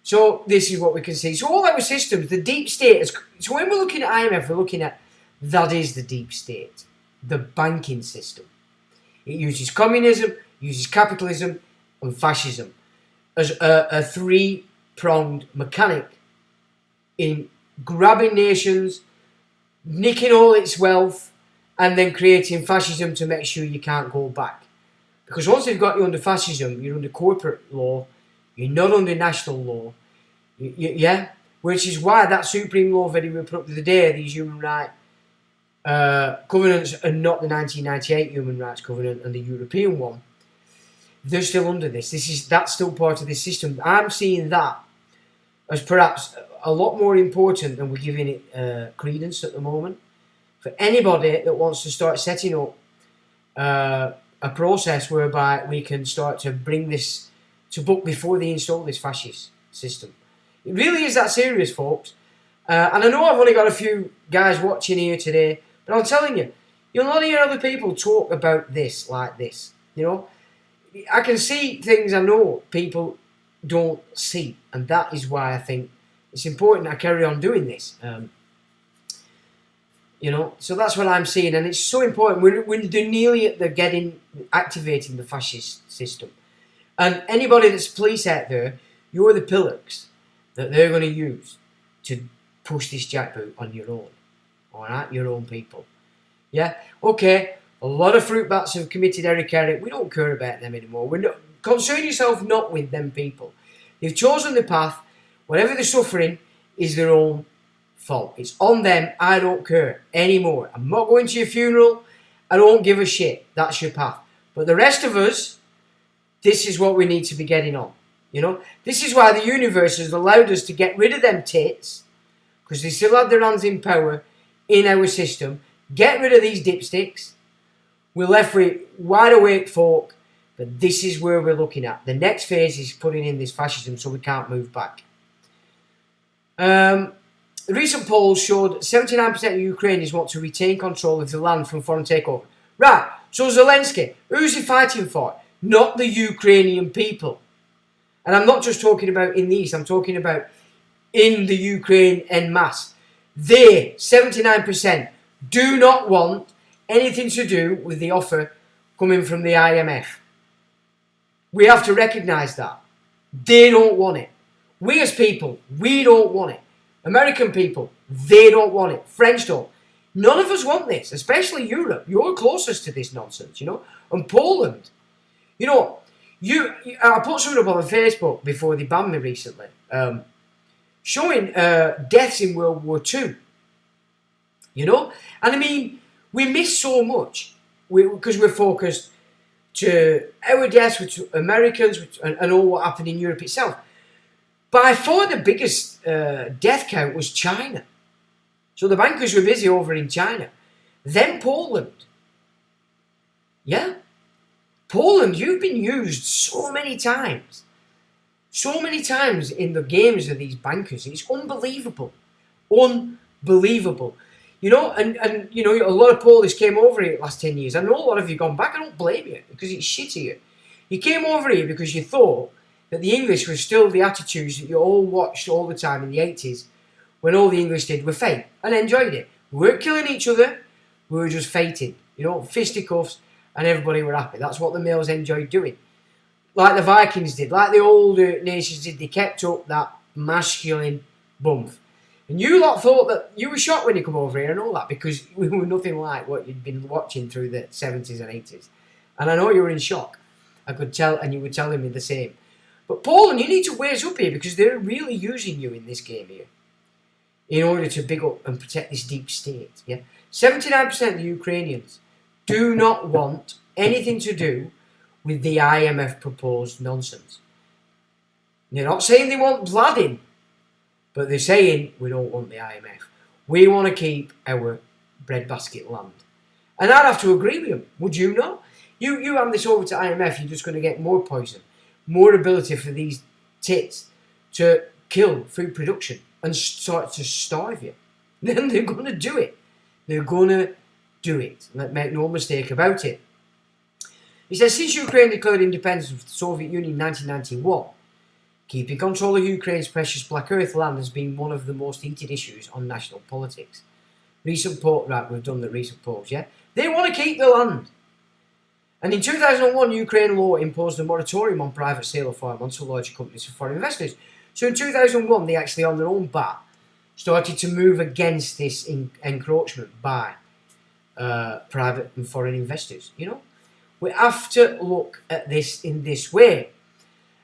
So this is what we can see. So all our systems, the deep state, so when we're looking at IMF, we're looking at, that is the deep state, the banking system. It uses communism, uses capitalism, and fascism as a three-pronged mechanic in grabbing nations, nicking all its wealth, and then creating fascism to make sure you can't go back. Because once they've got you under fascism, you're under corporate law, you're not under national law, yeah? Which is why that Supreme Law video we put up the other day, these human rights covenants are not the 1998 Human Rights Covenant and the European one. They're still under this. That's still part of this system. I'm seeing that as perhaps a lot more important than we're giving it credence at the moment. For anybody that wants to start setting up a process whereby we can start to bring this to book before they install this fascist system. It really is that serious, folks. And I know I've only got a few guys watching here today, but I'm telling you, you'll not hear other people talk about this like this. You know, I can see things I know people don't see, and that is why I think it's important I carry on doing this. You know, so that's what I'm seeing, and it's so important. We're nearly at the activating the fascist system, and anybody that's police out there, you're the pillars that they're going to use to push this jackboot on your own, alright, your own people. Yeah, okay, a lot of fruit bats have committed Eric. We don't care about them anymore. Concern yourself not with them people. They've chosen the path. Whatever they're suffering is their own fault. It's on them. I don't care anymore. I'm not going to your funeral. I don't give a shit. That's your path. But the rest of us, this is what we need to be getting on. You know, this is why the universe has allowed us to get rid of them tits, because they still have their hands in power in our system. Get rid of these dipsticks. We're left with wide awake folk, but this is where we're looking at. The next phase is putting in this fascism so we can't move back. The recent polls showed 79% of Ukrainians want to retain control of the land from foreign takeover. Right, so Zelensky, who's he fighting for? Not the Ukrainian people. And I'm not just talking about in the East, I'm talking about in the Ukraine en masse. They, 79%, do not want anything to do with the offer coming from the IMF. We have to recognise that. They don't want it. We as people, we don't want it. American people, they don't want it. French don't. None of us want this, especially Europe. You're closest to this nonsense, you know. And Poland. You know, I put something up on Facebook before they banned me recently, showing deaths in World War II. You know? And I mean, we miss so much because we're focused to our deaths, which Americans, and all what happened in Europe itself. By far the biggest death count was China. So the bankers were busy over in China. Then Poland. Yeah? Poland, you've been used so many times. So many times in the games of these bankers. It's unbelievable. Unbelievable. You know, and you know, a lot of Polish came over here the last 10 years. I know a lot of you gone back. I don't blame you, because it's shit here. You came over here because you thought that the English were still the attitudes that you all watched all the time in the 80s, when all the English did were fake, and enjoyed it. We weren't killing each other, we were just fighting. You know, fisticuffs, and everybody were happy. That's what the males enjoyed doing. Like the Vikings did, like the older nations did, they kept up that masculine bump. And you lot thought that you were shocked when you come over here and all that, because we were nothing like what you'd been watching through the 70s and 80s. And I know you were in shock. I could tell, and you were telling me the same. But Poland, you need to wise up here, because they're really using you in this game here in order to big up and protect this deep state. Yeah, 79% of the Ukrainians do not want anything to do with the IMF proposed nonsense. They're not saying they want Vladimir, but they're saying we don't want the IMF. We want to keep our breadbasket land. And I'd have to agree with them. Would you not? You hand this over to IMF, you're just going to get more poison, more ability for these tits to kill food production and start to starve you. Then they're going to do it. They're going to do it. Make no mistake about it. He says, since Ukraine declared independence of the Soviet Union in 1991, keeping control of Ukraine's precious Black Earth land has been one of the most heated issues on national politics. Recent polls, right, we've done the recent polls, yeah? They want to keep the land. And in 2001, Ukraine law imposed a moratorium on private sale of farmland to larger companies for foreign investors. So in 2001, they actually, on their own bat, started to move against this encroachment by private and foreign investors. You know, we have to look at this in this way.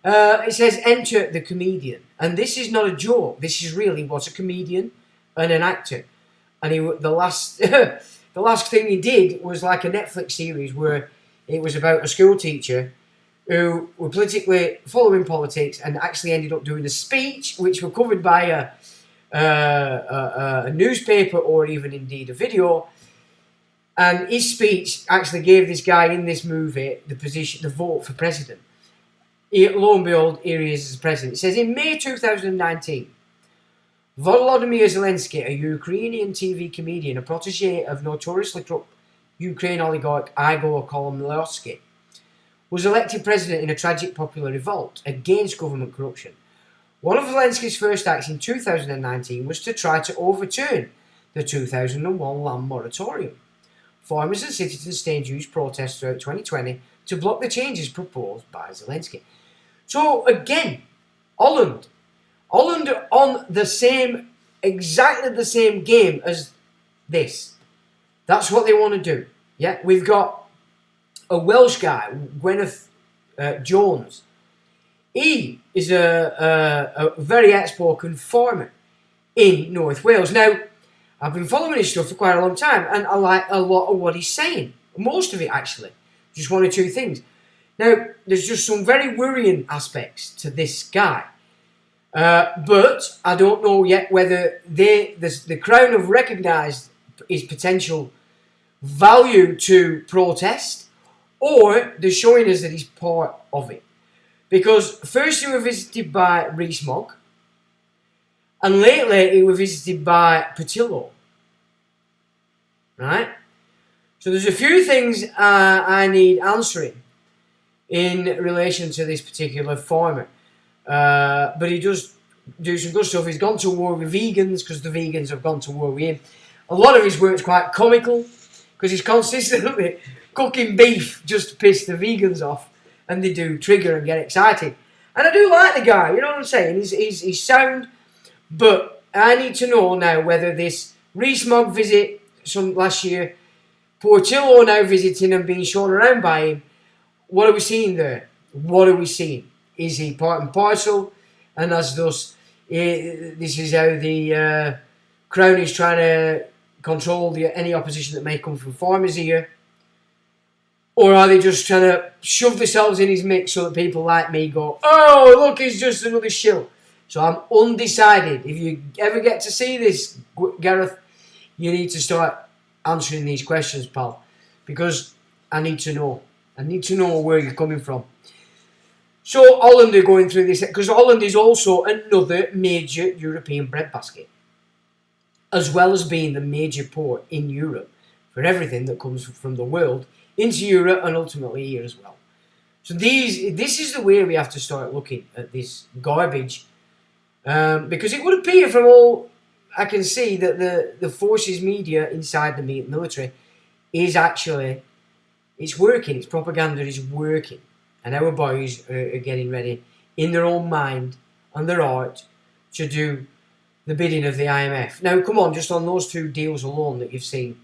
It says, enter the comedian. And this is not a joke. This is really what a comedian and an actor. And the last thing he did was like a Netflix series where it was about a school teacher who were politically following politics and actually ended up doing a speech which were covered by a newspaper or even indeed a video. And his speech actually gave this guy in this movie the vote for president. Lo and behold, here he is as president. It says, in May 2019, Volodymyr Zelensky, a Ukrainian TV comedian, a protege of notoriously corrupt Ukraine oligarch Igor Kolomoisky, was elected president in a tragic popular revolt against government corruption. One of Zelensky's first acts in 2019 was to try to overturn the 2001 land moratorium. Farmers and citizens staged huge protests throughout 2020 to block the changes proposed by Zelensky. So again, Holland on exactly the same game as this. That's what they want to do. Yeah, we've got a Welsh guy, Gwyneth Jones. He is a very outspoken farmer in North Wales. Now, I've been following his stuff for quite a long time, and I like a lot of what he's saying. Most of it, actually. Just one or two things. Now, there's just some very worrying aspects to this guy. But I don't know yet whether the Crown have recognised his potential value to protest, or they're showing us that he's part of it. Because first he was visited by Rees-Mogg, and lately he was visited by Patillo. Right? So there's a few things I need answering in relation to this particular farmer. But he does do some good stuff. He's gone to war with vegans because the vegans have gone to war with him. A lot of his work's quite comical because he's consistently cooking beef just to piss the vegans off, and they do trigger and get excited. And I do like the guy, you know what I'm saying? He's sound, but I need to know now whether this Rees-Mogg visit last year, Portillo now visiting and being shown around by him, what are we seeing there? What are we seeing? Is he part and parcel? And as thus, this is how the Crown is trying to control any opposition that may come from farmers here? Or are they just trying to shove themselves in his mix so that people like me go, oh, look, he's just another shill? So I'm undecided. If you ever get to see this, Gareth, you need to start answering these questions, pal. Because I need to know. I need to know where you're coming from. So Holland are going through this, because Holland is also another major European breadbasket, as well as being the major port in Europe for everything that comes from the world into Europe and ultimately here as well. So this is the way we have to start looking at this garbage, because it would appear from all I can see that the forces media inside the military is actually, it's working, its propaganda is working. And our boys are getting ready in their own mind and their art to do the bidding of the IMF. Now, come on, just on those two deals alone that you've seen,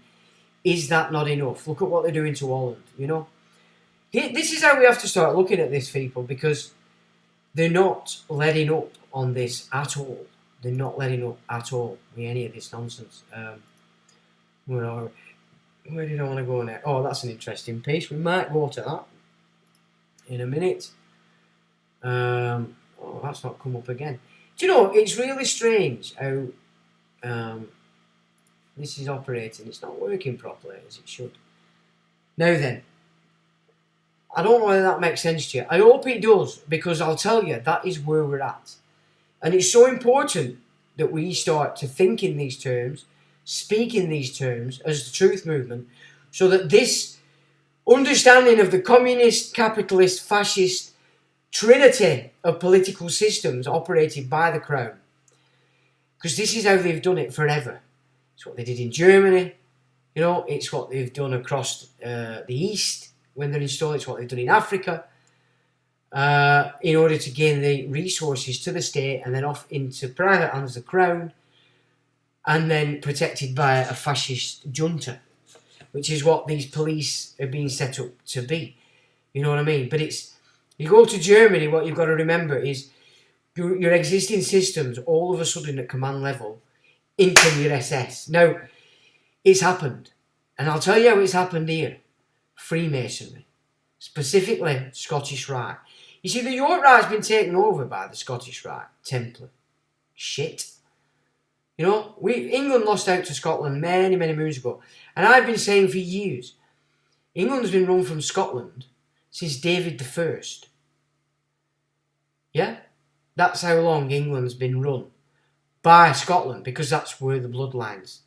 is that not enough? Look at what they're doing to Holland, you know? This is how we have to start looking at this, people, because they're not letting up on this at all. They're not letting up at all with any of this nonsense. Where did I want to go now? Oh, that's an interesting piece. We might go to that in a minute. Oh, that's not come up again. Do you know, it's really strange how this is operating. It's not working properly as it should. Now then, I don't know whether that makes sense to you. I hope it does, because I'll tell you, that is where we're at. And it's so important that we start to think in these terms, speak in these terms as the truth movement, so that this understanding of the communist, capitalist, fascist trinity of political systems operated by the Crown. Because this is how they've done it forever. It's what they did in Germany. You know, it's what they've done across the East when they're installed. It's what they've done in Africa. In order to gain the resources to the state and then off into private hands, the Crown, and then protected by a fascist junta, which is what these police are being set up to be. You know what I mean? But it's, you go to Germany, what you've got to remember is your existing systems all of a sudden at command level into your SS. Now, it's happened. And I'll tell you how it's happened here. Freemasonry. Specifically, Scottish Rite. You see, the York Rite's been taken over by the Scottish Rite. Templar. Shit. You know, England lost out to Scotland many, many moons ago. And I've been saying for years, England's been run from Scotland since David I. Yeah? That's how long England's been run by Scotland, because that's where the bloodlines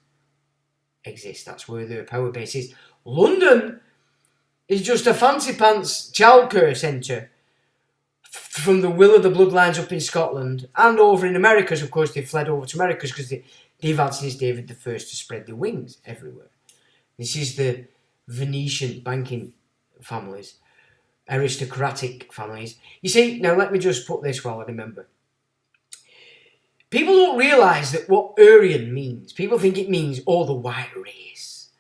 exist. That's where their power base is. London is just a fancy pants childcare centre from the will of the bloodlines up in Scotland and over in America. Of course, they fled over to America because they've had since David I to spread their wings everywhere. This is the Venetian banking families, aristocratic families. You see, now let me just put this while I remember. People don't realise that what Aryan means. People think it means, oh, the white race.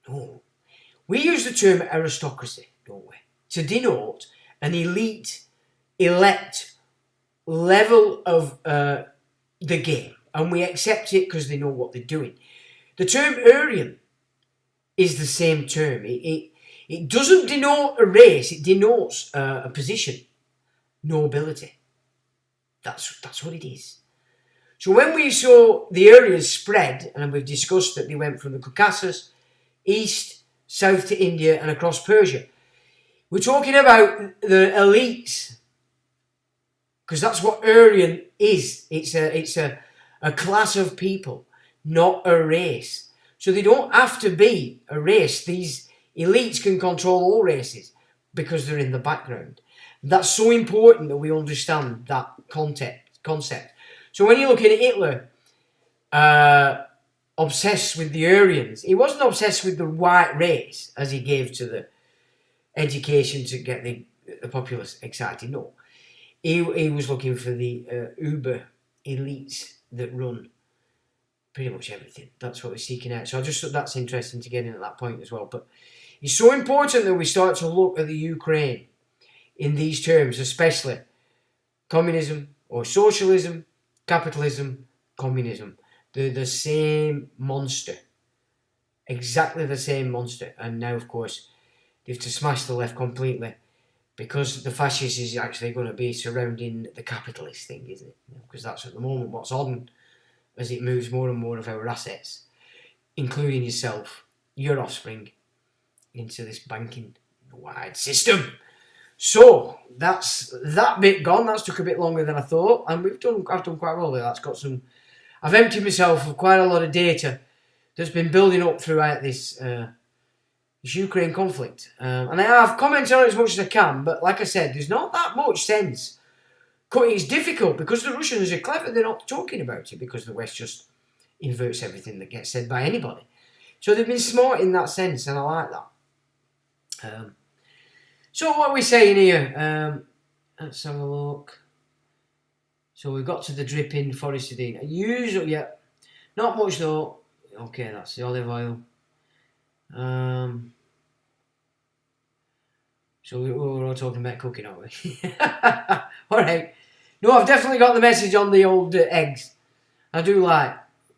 No. We use the term aristocracy, don't we, to denote an elite, elect level of the game. And we accept it because they know what they're doing. The term Aryan is the same term. It doesn't denote a race, it denotes a position, nobility. That's what it is. So when we saw the Aryans spread, and we've discussed that they went from the Caucasus, east, south to India and across Persia, we're talking about the elites, because that's what Aryan is. It's a class of people, not a race. So they don't have to be a race. These elites can control all races because they're in the background. That's so important that we understand that concept. So when you're looking at Hitler, obsessed with the Aryans, he wasn't obsessed with the white race as he gave to the education to get the populace excited. No, he was looking for the uber elites that run pretty much everything. That's what we're seeking out. So I just thought that's interesting to get in at that point as well. But it's so important that we start to look at the Ukraine in these terms, especially communism or socialism, capitalism, communism. They're the same monster. Exactly the same monster. And now, of course, they have to smash the left completely because the fascist is actually going to be surrounding the capitalist thing, isn't it? Because that's at the moment what's on as it moves more and more of our assets, including yourself, your offspring, into this banking wide system. So that's that bit gone. That's took a bit longer than I thought, and I've done quite well there. I've emptied myself of quite a lot of data that's been building up throughout this Ukraine conflict, and I've commented on it as much as I can. But like I said, there's not that much sense. It's difficult because the Russians are clever. They're not talking about it because the West just inverts everything that gets said by anybody. So they've been smart in that sense, and I like that. So what are we saying here? Let's have a look. So we've got to the dripping Forestadine. Usually, yeah, not much though. Okay, that's the olive oil. So we're all talking about cooking, aren't we? Alright. No, I've definitely got the message on the old eggs. I do like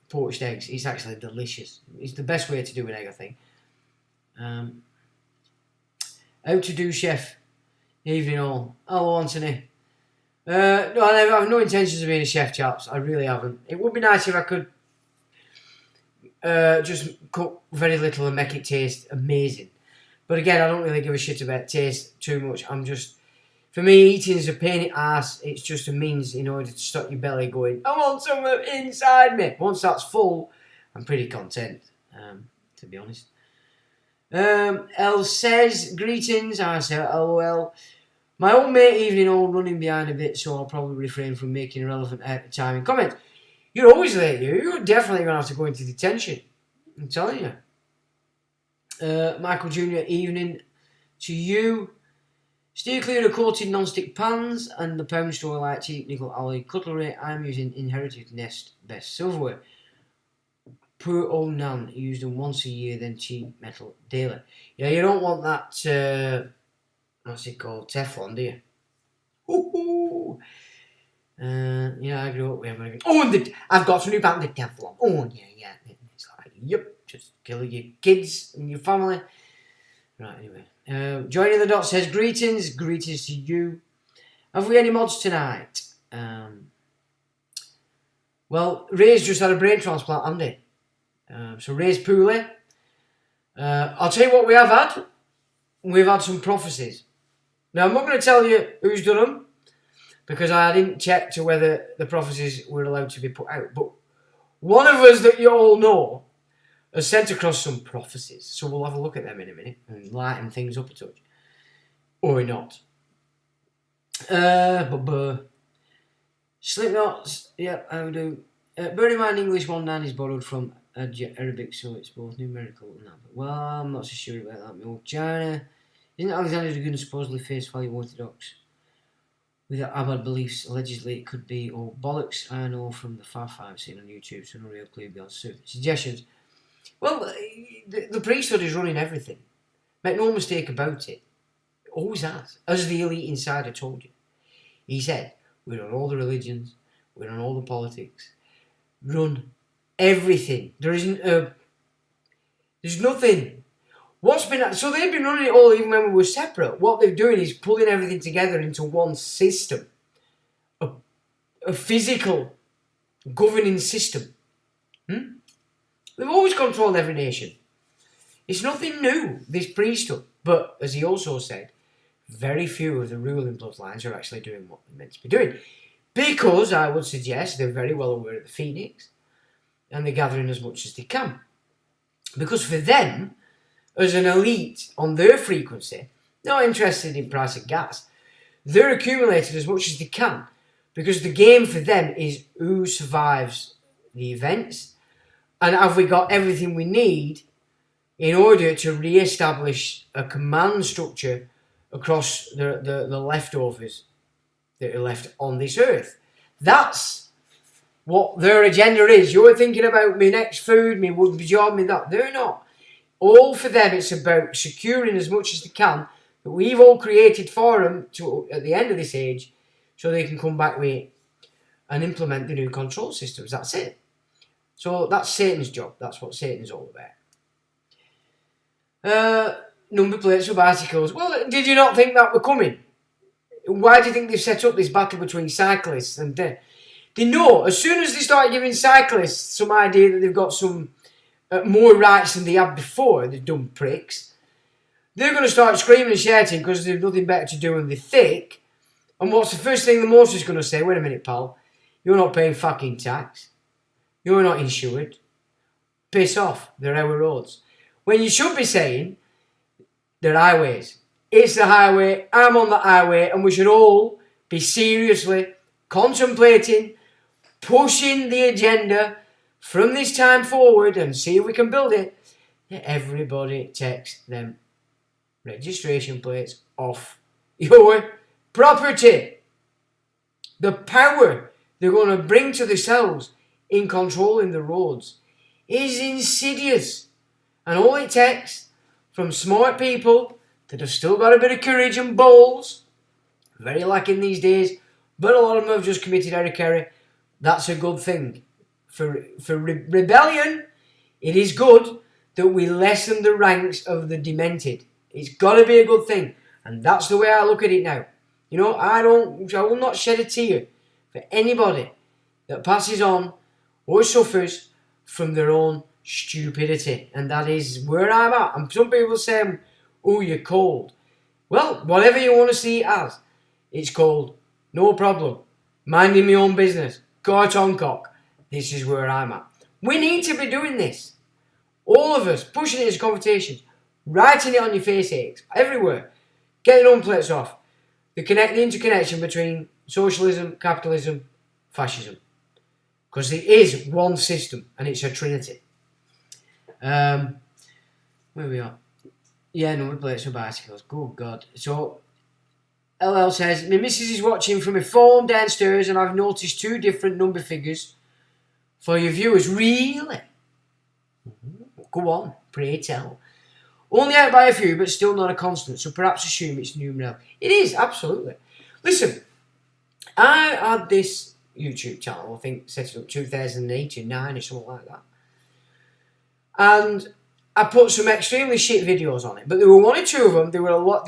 poached eggs. It's actually delicious. It's the best way to do an egg, I think. How to do, chef? Evening all. Hello, Anthony. No, I have no intentions of being a chef, chaps. I really haven't. It would be nice if I could just cook very little and make it taste amazing. But again, I don't really give a shit about taste too much. For me, eating is a pain in the ass. It's just a means in order to stop your belly going, I want something inside me. Once that's full, I'm pretty content, to be honest. Elle says, greetings. I say, LOL. My old mate evening all running behind a bit, so I'll probably refrain from making irrelevant timing comments. You're always late, you're definitely going to have to go into detention. I'm telling you. Michael Jr., evening to you. Steer clear of coated non-stick pans and the pound store like cheap nickel alloy cutlery. I'm using inherited Nest best silverware. Poor old Nan used them once a year, then cheap metal daily. Yeah, you don't want that, what's it called, Teflon, do you? Ooh. Yeah, I grew up with them. Oh, and I've got some new patent of Teflon. Oh, yeah. It's like, yep, just kill your kids and your family. Right, anyway. Joining the dot says, greetings to you. Have we any mods tonight? Well, Ray's just had a brain transplant, hasn't he? So Ray's poorly. I'll tell you what we have had. We've had some prophecies. Now, I'm not going to tell you who's done them, because I didn't check to whether the prophecies were allowed to be put out. But one of us that you all know has sent across some prophecies. So we'll have a look at them in a minute and lighten things up a touch. Or not. Slipknots, yeah, I do. Bear in mind, English 1.9 is borrowed from Arabic, so it's both numerical and that. But, well, I'm not so sure about that. My old China. Isn't Alexander the Good supposedly face value orthodox? With Abad beliefs, allegedly it could be all bollocks. I know from the Far Five seen on YouTube, so no real clear beyond suggestions. Well, the priesthood is running everything. Make no mistake about it. Always has. As the elite insider told you. He said, we run all the religions, we run all the politics, run everything. There isn't there's nothing. So they've been running it all even when we were separate. What they're doing is pulling everything together into one system. A physical governing system. They've always controlled every nation. It's nothing new, this priesthood. But, as he also said, very few of the ruling bloodlines are actually doing what they're meant to be doing. Because, I would suggest, they're very well aware of the Phoenix. And they're gathering as much as they can. Because for them, as an elite on their frequency, not interested in price of gas, they're accumulating as much as they can. Because the game for them is who survives the events. And have we got everything we need in order to re-establish a command structure across the leftovers that are left on this earth? That's what their agenda is. You're thinking about me next food, me job, me that. They're not. All for them, it's about securing as much as they can that we've all created for them to, at the end of this age, so they can come back with it and implement the new control systems. That's it. So that's Satan's job. That's what Satan's all about. Number plates of articles. Well, did you not think that were coming? Why do you think they've set up this battle between cyclists and they know as soon as they start giving cyclists some idea that they've got some more rights than they had before, the dumb pricks, they're going to start screaming and shouting because they've nothing better to do and they're thick. And what's the first thing the motor's going to say? Wait a minute, pal. You're not paying fucking tax. You're not insured. Piss off. They're our roads. When you should be saying, they're highways. It's the highway. I'm on the highway. And we should all be seriously contemplating, pushing the agenda from this time forward and see if we can build it. That everybody takes them registration plates off your property. The power they're going to bring to themselves in controlling the roads is insidious. And all it takes from smart people that have still got a bit of courage and balls, very lacking these days, but a lot of them have just committed error. That's a good thing. For rebellion, it is good that we lessen the ranks of the demented. It's got to be a good thing. And that's the way I look at it now. You know, I will not shed a tear for anybody that passes on or suffers from their own stupidity. And that is where I'm at. And some people say, oh, you're cold. Well, whatever you want to see it as, it's cold. No problem. Minding my own business. Cart on cock. This is where I'm at. We need to be doing this. All of us pushing it as conversations. Writing it on your face aches. Everywhere. Getting home plates off. The interconnection between socialism, capitalism, fascism. Because it is one system and it's a trinity. Where we are? Yeah, number plates for bicycles. Good God. So, LL says, my missus is watching from a phone downstairs and I've noticed 2 different number figures for your viewers. Really? Go on, pray tell. Only out by a few, but still not a constant, so perhaps assume it's numeral. It is, absolutely. Listen, I had this YouTube channel, I think set it up 2008 or 9 or something like that. And I put some extremely shit videos on it, but there were 1 or 2 of them. There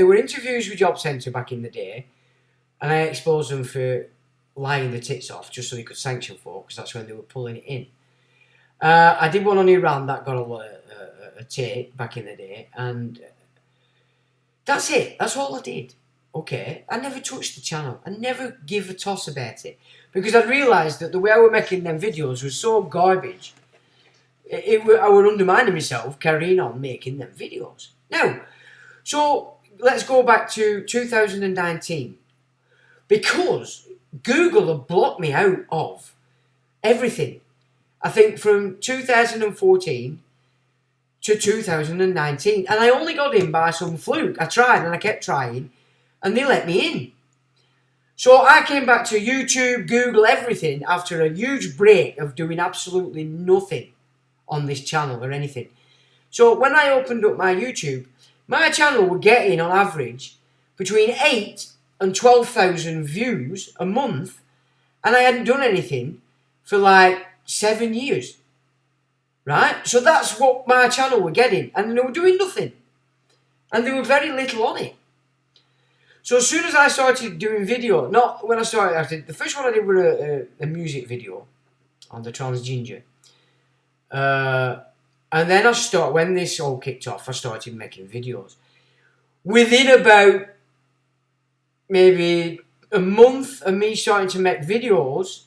were interviews with Job Centre back in the day, and I exposed them for lying the tits off just so they could sanction for, because that's when they were pulling it in. I did one on Iran that got a lot of take back in the day, and that's it. That's all I did. Okay, I never touched the channel. I never give a toss about it because I realised that the way I was making them videos was so garbage. I was undermining myself carrying on making them videos. Now, so let's go back to 2019 because Google have blocked me out of everything. I think from 2014 to 2019, and I only got in by some fluke. I tried and I kept trying, and they let me in. So I came back to YouTube, Google, everything after a huge break of doing absolutely nothing on this channel or anything. So when I opened up my YouTube, my channel would get in on average between 8 and 12,000 views a month, and I hadn't done anything for like 7 years. Right? So that's what my channel were getting. And they were doing nothing. And there were very little on it. So as soon as I started doing video, not when I started, the first one I did was a music video on the Trans Ginger. And then when this all kicked off, I started making videos. Within about maybe a month of me starting to make videos,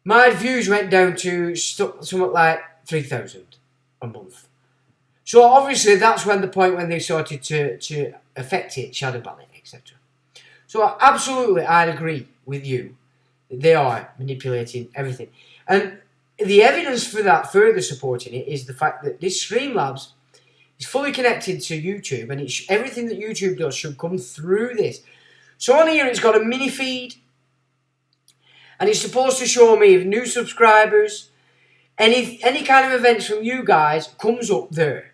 my views went down to something like 3,000 a month. So obviously that's when they started to affect it, shadow banning, etc. So absolutely I'd agree with you that they are manipulating everything. And the evidence for that, further supporting it, is the fact that this Streamlabs is fully connected to YouTube, and everything that YouTube does should come through this. So on here it's got a mini feed, and it's supposed to show me new subscribers. Any kind of events from you guys comes up there.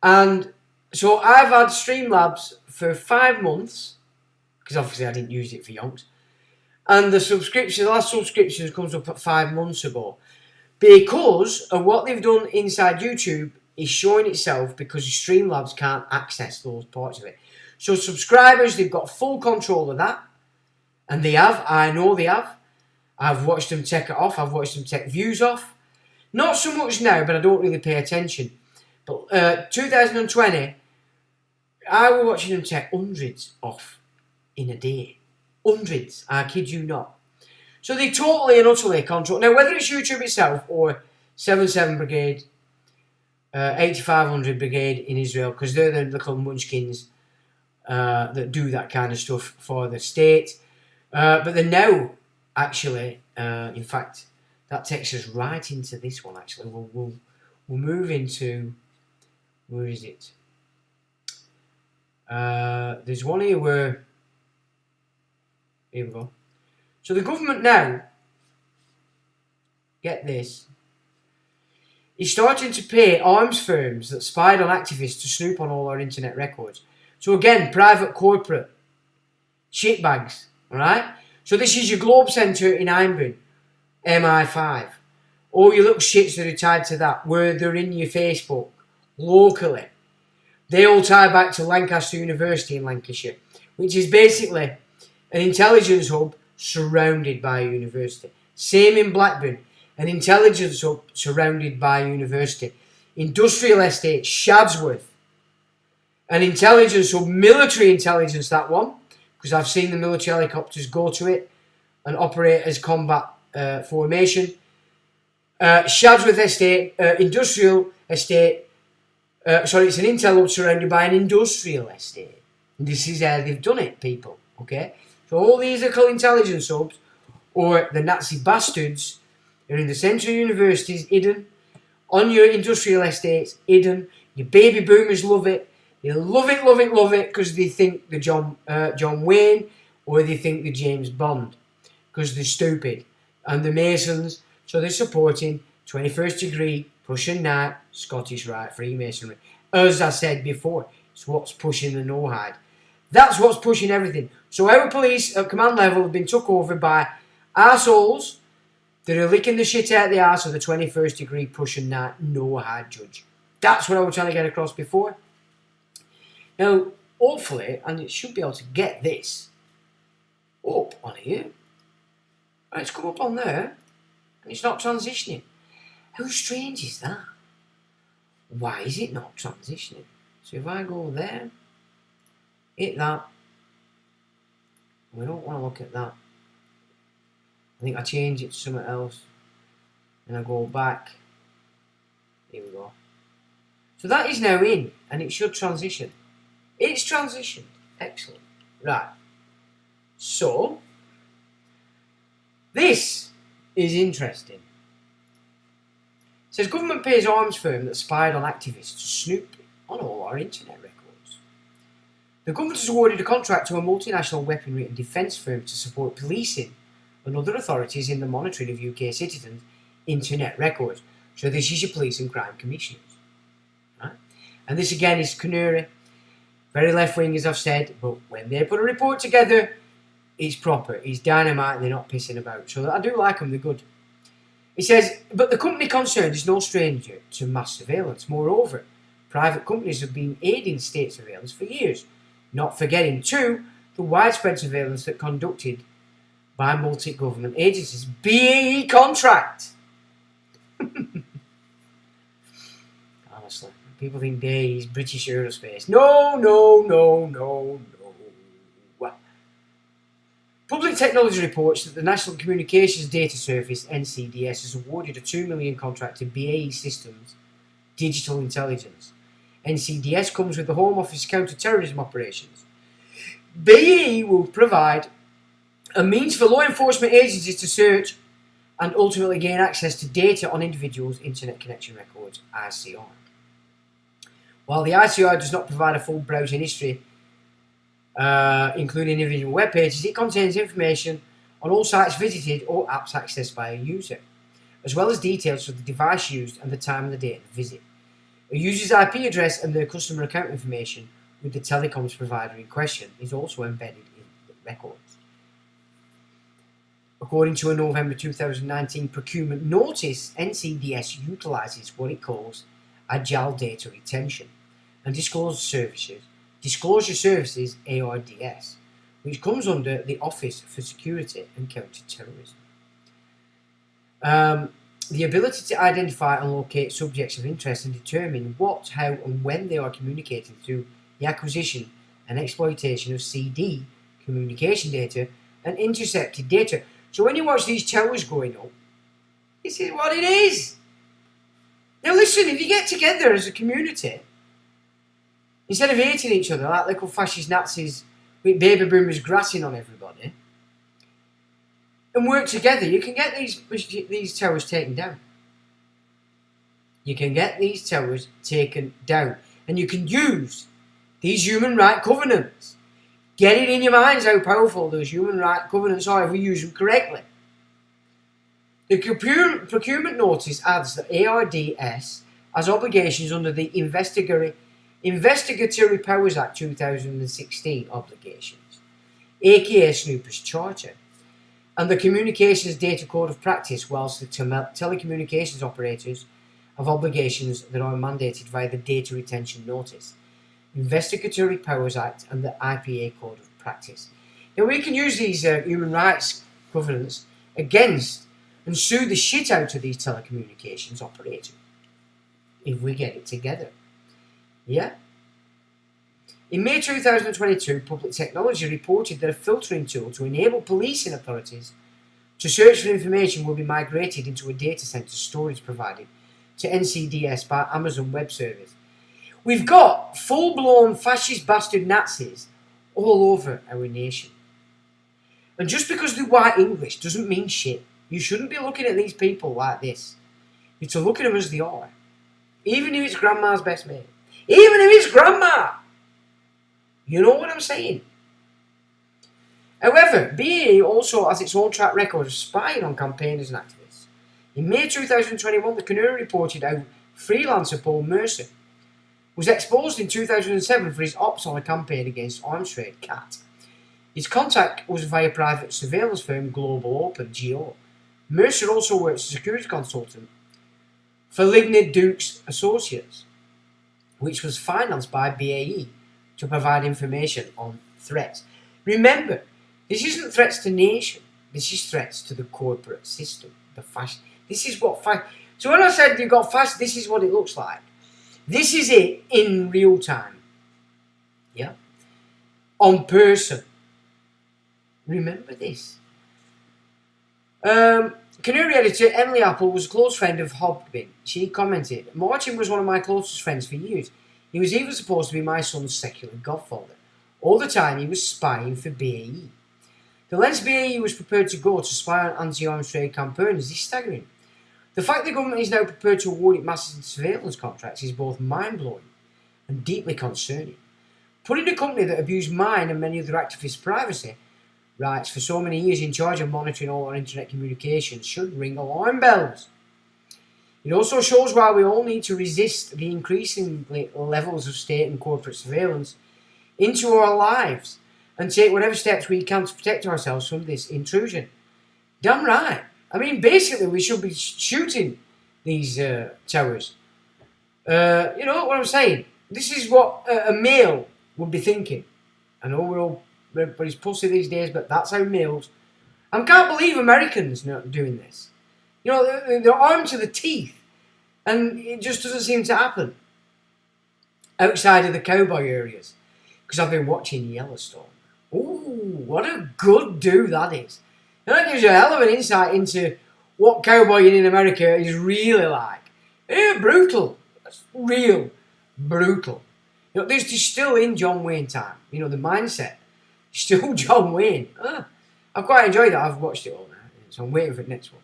And so I've had Streamlabs for 5 months, because obviously I didn't use it for yonks. And the last subscription comes up at 5 months ago. Because of what they've done inside YouTube is showing itself because Streamlabs can't access those parts of it. So subscribers, they've got full control of that. And they have, I know they have. I've watched them take it off. I've watched them take views off. Not so much now, but I don't really pay attention. But 2020, I was watching them take hundreds off in a day. Hundreds, I kid you not. So they totally and utterly control. Now, whether it's YouTube itself or 77 Brigade, 8500 Brigade in Israel, because they're the little munchkins that do that kind of stuff for the state. But they're now, actually, in fact, that takes us right into this one, actually. We'll move into, where is it? There's one here where, here we go. So the government now, get this, is starting to pay arms firms that spied on activists to snoop on all our internet records. So again, private corporate shitbags, alright? So this is your Globe Centre in Ironburn, MI5. All your little shits that are tied to that, where they're in your Facebook, locally. They all tie back to Lancaster University in Lancashire, which is basically an intelligence hub surrounded by a university. Same in Blackburn, an intelligence hub surrounded by a university. Industrial estate, Shadsworth, an intelligence hub, military intelligence, that one, because I've seen the military helicopters go to it and operate as combat formation. Shadsworth estate, industrial estate, It's an intel hub surrounded by an industrial estate. And this is how they've done it, people. Okay? So all these are called intelligence hubs, or the Nazi bastards, are in the centre of universities, hidden, on your industrial estates, hidden. Your baby boomers love it. They love it, love it, love it, because they think the John Wayne, or they think the James Bond, because they're stupid. And the Masons, so they're supporting 21st degree, Prussian Knight, Scottish Rite, Freemasonry. As I said before, it's what's pushing the no-hide. That's what's pushing everything. So our police at command level have been took over by arseholes that are licking the shit out of the arse of the 21st degree Prussian Knight no-hide judge. That's what I was trying to get across before. Now, hopefully, and it should be able to get this up on here. It's come up on there, and it's not transitioning. How strange is that? Why is it not transitioning? So if I go there, hit that, we don't want to look at that. I think I change it to something else, and I go back. Here we go. So that is now in, and it should transition. It's transitioned. Excellent. Right. So, this is interesting. It says government pays arms firm that spied on activists to snoop on all our internet records. The government has awarded a contract to a multinational weaponry and defence firm to support policing and other authorities in the monitoring of UK citizens' internet records. So this is your police and crime commissioners. Right? And this again is Canary. Very left-wing, as I've said, but when they put a report together, it's proper, it's dynamite, and they're not pissing about. So I do like them, they're good. It says, but the company concerned is no stranger to mass surveillance. Moreover, private companies have been aiding state surveillance for years, not forgetting, too, the widespread surveillance that conducted by multi-government agencies. BAE contract! Honestly. People think BAE is British aerospace. No, no, no, no, no. Well, Public Technology reports that the National Communications Data Service, NCDS, has awarded a $2 million contract to BAE Systems Digital Intelligence. NCDS comes with the Home Office counter-terrorism operations. BAE will provide a means for law enforcement agencies to search and ultimately gain access to data on individuals' internet connection records, ICR. While the ICR does not provide a full browsing history, including individual web pages, it contains information on all sites visited or apps accessed by a user, as well as details of the device used and the time and the date of the visit. A user's IP address and their customer account information with the telecoms provider in question is also embedded in the records. According to a November 2019 procurement notice, NCDS utilises what it calls agile data retention and disclosure services ARDS, which comes under the Office for Security and Counter-Terrorism. The ability to identify and locate subjects of interest and determine what, how and when they are communicating through the acquisition and exploitation of CD, communication data, and intercepted data. So when you watch these towers going up, this is what it is. Now listen, if you get together as a community, instead of hating each other like little fascist Nazis with baby boomers grassing on everybody, and work together, you can get these towers taken down. You can get these towers taken down. And you can use these human rights covenants. Get it in your minds how powerful those human rights covenants are if we use them correctly. The procurement notice adds that ARDS has obligations under the Investigatory Powers Act 2016 obligations, aka Snoopers Charter, and the Communications Data Code of Practice, whilst the telecommunications operators have obligations that are mandated via the Data Retention Notice, Investigatory Powers Act and the IPA Code of Practice. Now we can use these human rights covenants against and sue the shit out of these telecommunications operators if we get it together. Yeah? In May 2022, Public Technology reported that a filtering tool to enable policing authorities to search for information will be migrated into a data center storage provided to NCDS by Amazon Web Service. We've got full-blown fascist bastard Nazis all over our nation. And just because they're white English doesn't mean shit. You shouldn't be looking at these people like this. You're to look at them as they are. Even if it's grandma's best mate. Even if it's grandma. You know what I'm saying? However, BAE also has its own track record of spying on campaigners and activists. In May 2021, the Canary reported how freelancer Paul Mercer was exposed in 2007 for his ops on a campaign against arms trade, CAT. His contact was via private surveillance firm Global Open, GO. Mercer also worked as a security consultant for Lignard Dukes Associates, which was financed by BAE to provide information on threats. Remember, this isn't threats to nation, this is threats to the corporate system, the fascist. This is what so when I said you've got fascist, this is what it looks like. This is it in real time. Yeah? On person. Remember this. Canary editor Emily Apple was a close friend of Hobbin. She commented, Martin was one of my closest friends for years. He was even supposed to be my son's secular godfather. All the time he was spying for BAE. The lengths BAE was prepared to go to spy on anti-arms trade campaigners is staggering. The fact the government is now prepared to award it massive surveillance contracts is both mind-blowing and deeply concerning. Putting a company that abused mine and many other activists' privacy rights for so many years in charge of monitoring all our internet communications should ring alarm bells. It also shows why we all need to resist the increasing levels of state and corporate surveillance into our lives and take whatever steps we can to protect ourselves from this intrusion. Damn right. I mean, basically, we should be shooting these towers. You know what I'm saying? This is what a male would be thinking. I know everybody's pussy these days, but that's how males. I can't believe Americans not doing this. You know, they're armed to the teeth, and it just doesn't seem to happen outside of the cowboy areas. Because I've been watching Yellowstone. Ooh, what a good do that is. And that gives you a hell of an insight into what cowboying in America is really like. Yeah, brutal. That's real brutal. You know, this is still in John Wayne time. You know, the mindset. Still John Wayne. I've quite enjoyed that. I've watched it all now. So I'm waiting for the next one.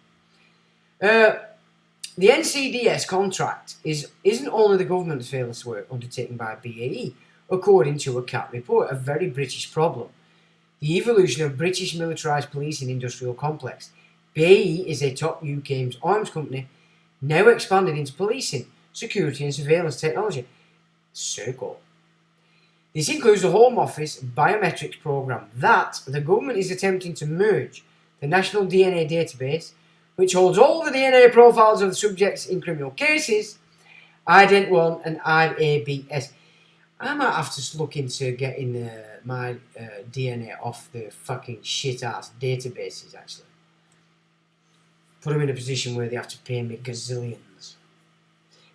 The NCDS contract isn't only the government's surveillance work undertaken by BAE, according to a CAT report, a very British problem. The evolution of British militarised policing industrial complex. BAE is a top UK arms company, now expanded into policing, security and surveillance technology. Circle. This includes the Home Office biometrics programme that the government is attempting to merge the National DNA Database, which holds all the DNA profiles of the subjects in criminal cases, IDENT1 and IABS. I might have to look into getting my DNA off the fucking shit-ass databases, actually. Put them in a position where they have to pay me gazillions.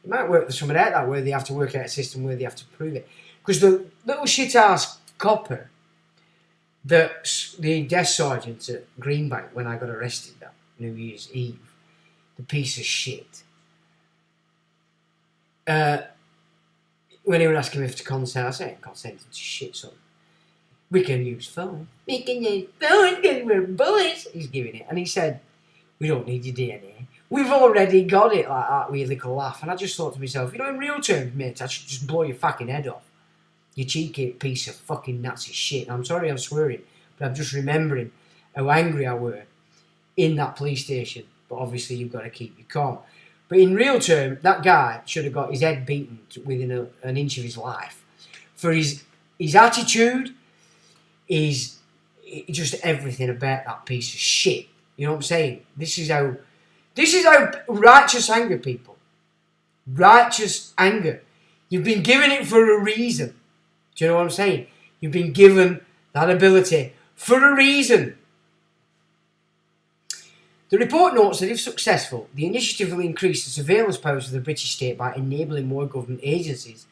It might work for some of that where they have to work out a system where they have to prove it. Because the little shit-ass copper that the desk sergeant at Greenbank, when I got arrested that New Year's Eve, the piece of shit, when he was asking me to consent, I said, I ain't consenting to shit, son. We can use phone. We can use phone because we're bullies. He's giving it. And he said, we don't need your DNA. We've already got it, like that with a little laugh. And I just thought to myself, you know, in real terms, mate, I should just blow your fucking head off. You cheeky piece of fucking Nazi shit. And I'm sorry I'm swearing, but I'm just remembering how angry I were in that police station. But obviously you've got to keep your calm. But in real terms, that guy should have got his head beaten within an inch of his life. For his attitude, his just everything about that piece of shit. You know what I'm saying? This is how righteous anger, people. Righteous anger. You've been given it for a reason. Do you know what I'm saying? You've been given that ability for a reason. The report notes that if successful, the initiative will increase the surveillance powers of the British state by enabling more government agencies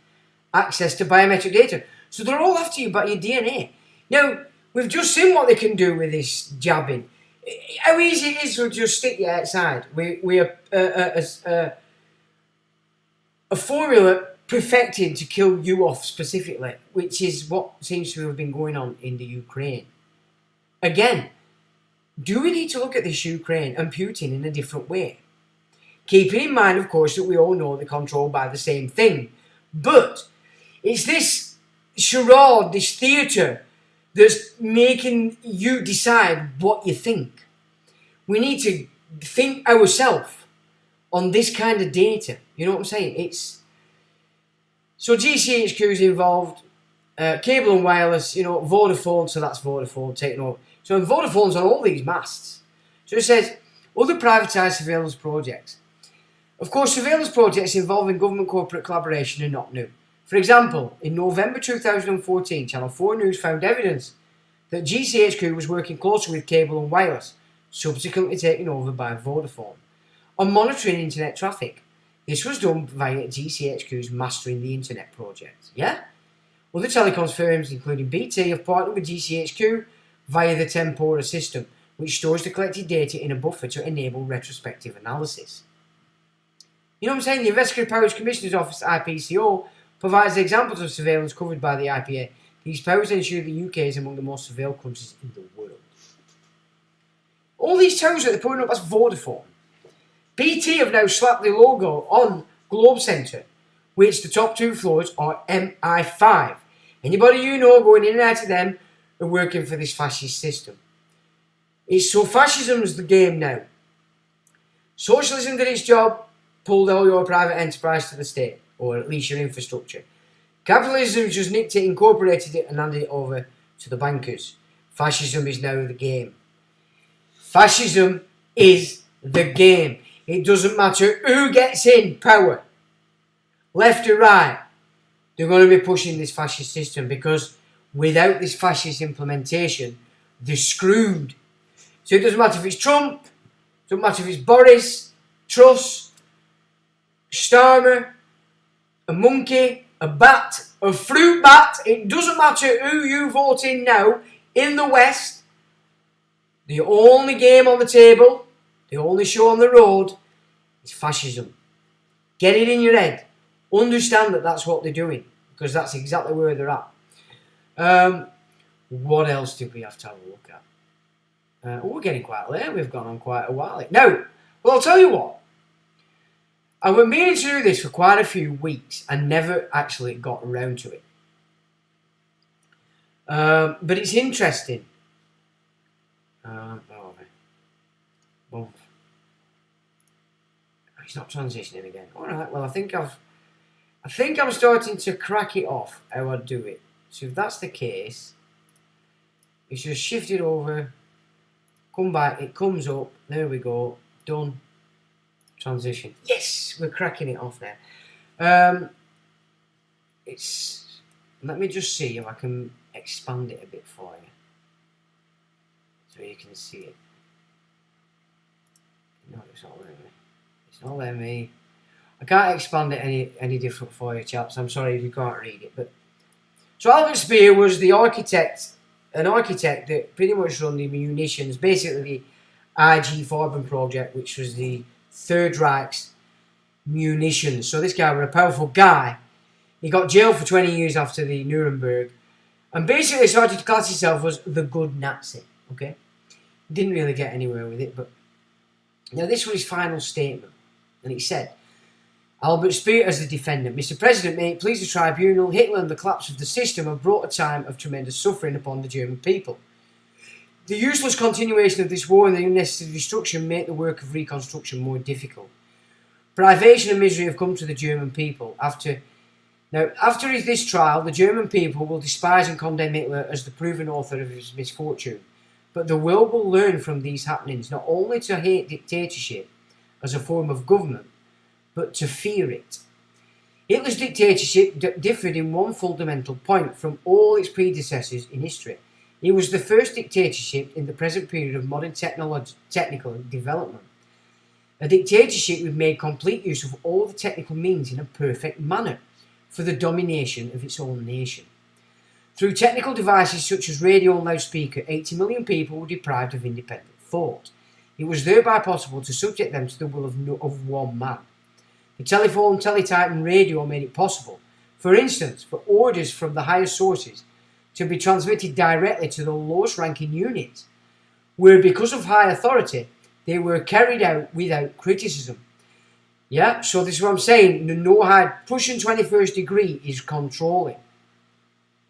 access to biometric data. So they're all after you about your DNA. Now, we've just seen what they can do with this jabbing. How easy it is to just stick you outside. A formula perfected to kill you off specifically, which is what seems to have been going on in the Ukraine. Again, do we need to look at this Ukraine and Putin in a different way? Keeping in mind, of course, that we all know they're controlled by the same thing. But it's this charade, this theatre, that's making you decide what you think. We need to think ourselves on this kind of data. You know what I'm saying? So GCHQ is involved, cable and wireless, Vodafone, so that's Vodafone taking over. So Vodafone's on all these masts. So it says, other privatised surveillance projects. Of course, surveillance projects involving government corporate collaboration are not new. For example, in November 2014, Channel 4 News found evidence that GCHQ was working closely with cable and wireless, subsequently taken over by Vodafone, on monitoring internet traffic. This was done via GCHQ's Mastering the Internet project. Yeah? Other telecoms firms, including BT, have partnered with GCHQ via the Tempora system, which stores the collected data in a buffer to enable retrospective analysis. You know what I'm saying? The Investigative Powers Commissioner's Office, IPCO, provides examples of surveillance covered by the IPA. These powers ensure the UK is among the most surveilled countries in the world. All these towers that they're putting up, that's Vodafone. BT have now slapped the logo on Globe Centre, which the top two floors are MI5. Anybody you know going in and out of them are working for this fascist system. So fascism is the game now. Socialism did its job, pulled all your private enterprise to the state, or at least your infrastructure. Capitalism just nicked it, incorporated it, and handed it over to the bankers. Fascism is now the game. Fascism is the game. It doesn't matter who gets in power, left or right, they're going to be pushing this fascist system, because without this fascist implementation, they're screwed. So it doesn't matter if it's Trump, it doesn't matter if it's Boris, Truss, Starmer, a monkey, a bat, a fruit bat. It doesn't matter who you vote in now in the West. The only game on the table, the only show on the road, is fascism. Get it in your head. Understand that that's what they're doing, because that's exactly where they're at. What else did we have to have a look at? We're getting quite late. We've gone on quite a while. Now, well, I'll tell you what. I've been meaning to do this for quite a few weeks and never actually got around to it. But it's interesting. Well, it's not transitioning again. All right. Well, I think I'm starting to crack it off how I do it. So if that's the case, it's just shift it over, come back, it comes up. There we go. Done. Transition. Yes, we're cracking it off now. Let me just see if I can expand it a bit for you, so you can see it. No, it's not letting me. It's not letting me. I can't expand it any different for you, chaps. I'm sorry if you can't read it. But so Albert Speer was an architect that pretty much run the munitions, basically the IG Farben project, which was the Third Reich's munitions. So this guy was a powerful guy. He got jailed for 20 years after the Nuremberg, and basically started to class himself as the good Nazi. Okay, didn't really get anywhere with it, but now this was his final statement, and he said, Albert Speer as the defendant. Mr. President, may it please the tribunal, Hitler and the collapse of the system have brought a time of tremendous suffering upon the German people. The useless continuation of this war and the unnecessary destruction make the work of reconstruction more difficult. Privation and misery have come to the German people. After this trial, the German people will despise and condemn Hitler as the proven author of his misfortune. But the world will learn from these happenings not only to hate dictatorship as a form of government, but to fear it. Hitler's dictatorship differed in one fundamental point from all its predecessors in history. It was the first dictatorship in the present period of modern technical development. A dictatorship which made complete use of all the technical means in a perfect manner for the domination of its own nation. Through technical devices such as radio and loudspeaker, 80 million people were deprived of independent thought. It was thereby possible to subject them to the will of one man. The telephone, teletype and radio made it possible, for instance, for orders from the highest sources to be transmitted directly to the lowest ranking units, where because of high authority, they were carried out without criticism. Yeah, so this is what I'm saying. The no-hide Prussian 21st degree is controlling.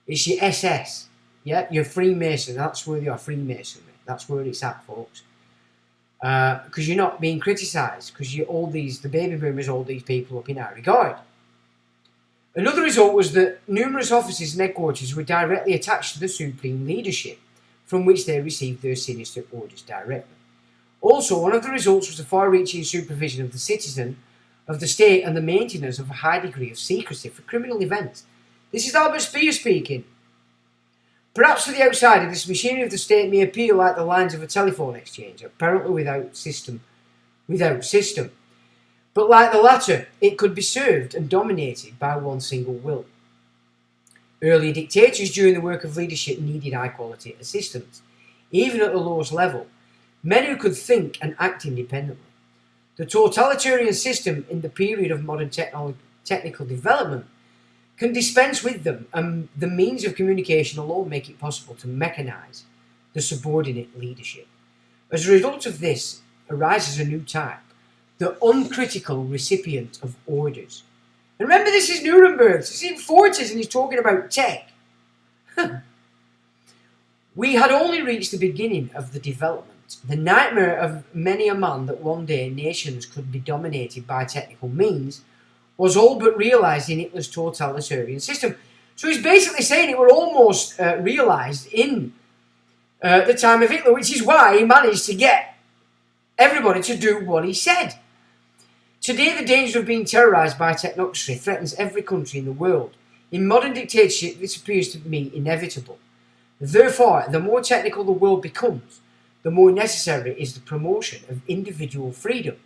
It's your SS. Yeah, your Freemason. That's where you are, Freemasonry. That's where it's at, folks. Because you're not being criticised. Because the baby boomers hold these people up in high regard. Another result was that numerous offices and headquarters were directly attached to the supreme leadership, from which they received their sinister orders directly. Also, one of the results was the far-reaching supervision of the citizen, of the state, and the maintenance of a high degree of secrecy for criminal events. This is Albert Speer speaking. Perhaps to the outsider, this machinery of the state may appear like the lines of a telephone exchange, apparently without system. But like the latter, it could be served and dominated by one single will. Earlier dictators during the work of leadership needed high-quality assistance, even at the lowest level, men who could think and act independently. The totalitarian system in the period of modern technical development can dispense with them, and the means of communication alone make it possible to mechanize the subordinate leadership. As a result of this arises a new type, the uncritical recipient of orders. And remember, this is Nuremberg. This is in 40s and he's talking about tech. We had only reached the beginning of the development. The nightmare of many a man that one day nations could be dominated by technical means was all but realised in Hitler's totalitarian system. So he's basically saying it were almost realised in the time of Hitler, which is why he managed to get everybody to do what he said. Today, the danger of being terrorised by technocracy threatens every country in the world. In modern dictatorship, this appears to me inevitable. Therefore, the more technical the world becomes, the more necessary is the promotion of individual freedom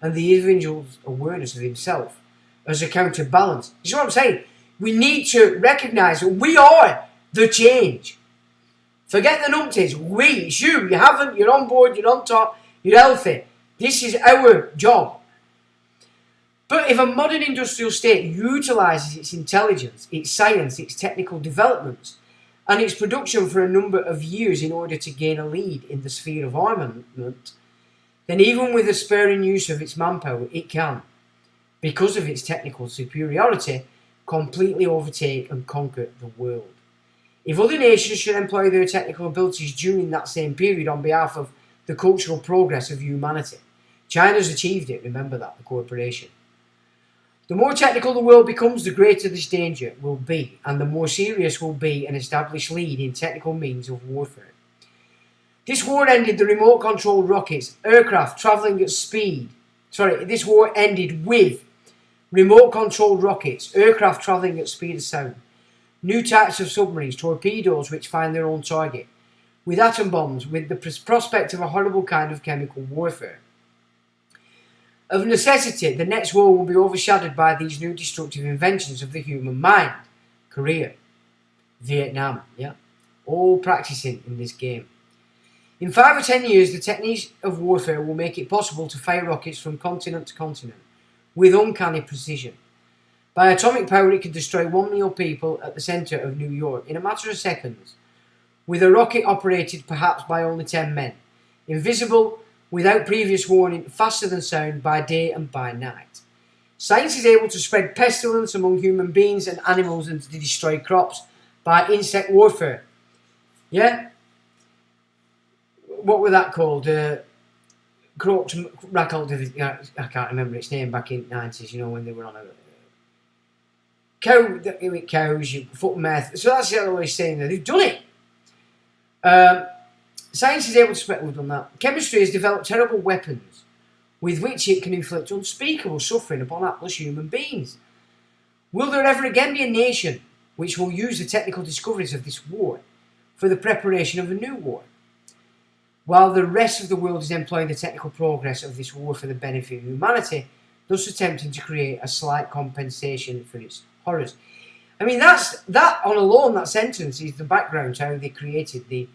and the individual's awareness of himself as a counterbalance. You see what I'm saying? We need to recognise that we are the change. Forget the numpties. We, it's you. You haven't, you're on board, you're on top, you're healthy. This is our job. But if a modern industrial state utilises its intelligence, its science, its technical developments, and its production for a number of years in order to gain a lead in the sphere of armament, then even with the sparing use of its manpower, it can, because of its technical superiority, completely overtake and conquer the world. If other nations should employ their technical abilities during that same period on behalf of the cultural progress of humanity, China's achieved it, remember that, the cooperation. The more technical the world becomes, the greater this danger will be, and the more serious will be an established lead in technical means of warfare. This war ended the remote-controlled rockets, aircraft travelling at speed. This war ended with remote-controlled rockets, aircraft travelling at speed of sound, new types of submarines, torpedoes which find their own target, with atom bombs, with the prospect of a horrible kind of chemical warfare. Of necessity, the next war will be overshadowed by these new destructive inventions of the human mind. Korea, Vietnam, all practicing in this game. In 5 or 10 years, the techniques of warfare will make it possible to fire rockets from continent to continent with uncanny precision. By atomic power, it can destroy 1 million people at the centre of New York in a matter of seconds, with a rocket operated perhaps by only 10 men, invisible, without previous warning, faster than sound, by day and by night. Science is able to spread pestilence among human beings and animals and to destroy crops by insect warfare. Yeah? What were that called? Crocs, I can't remember its name back in the 90s, when they were on a cows, foot meth. So that's the other way of saying that they've done it. Science is able to spread. We've done that. Chemistry has developed terrible weapons with which it can inflict unspeakable suffering upon hapless human beings. Will there ever again be a nation which will use the technical discoveries of this war for the preparation of a new war, while the rest of the world is employing the technical progress of this war for the benefit of humanity, thus attempting to create a slight compensation for its horrors? I mean, that on alone, that sentence is the background to how they created the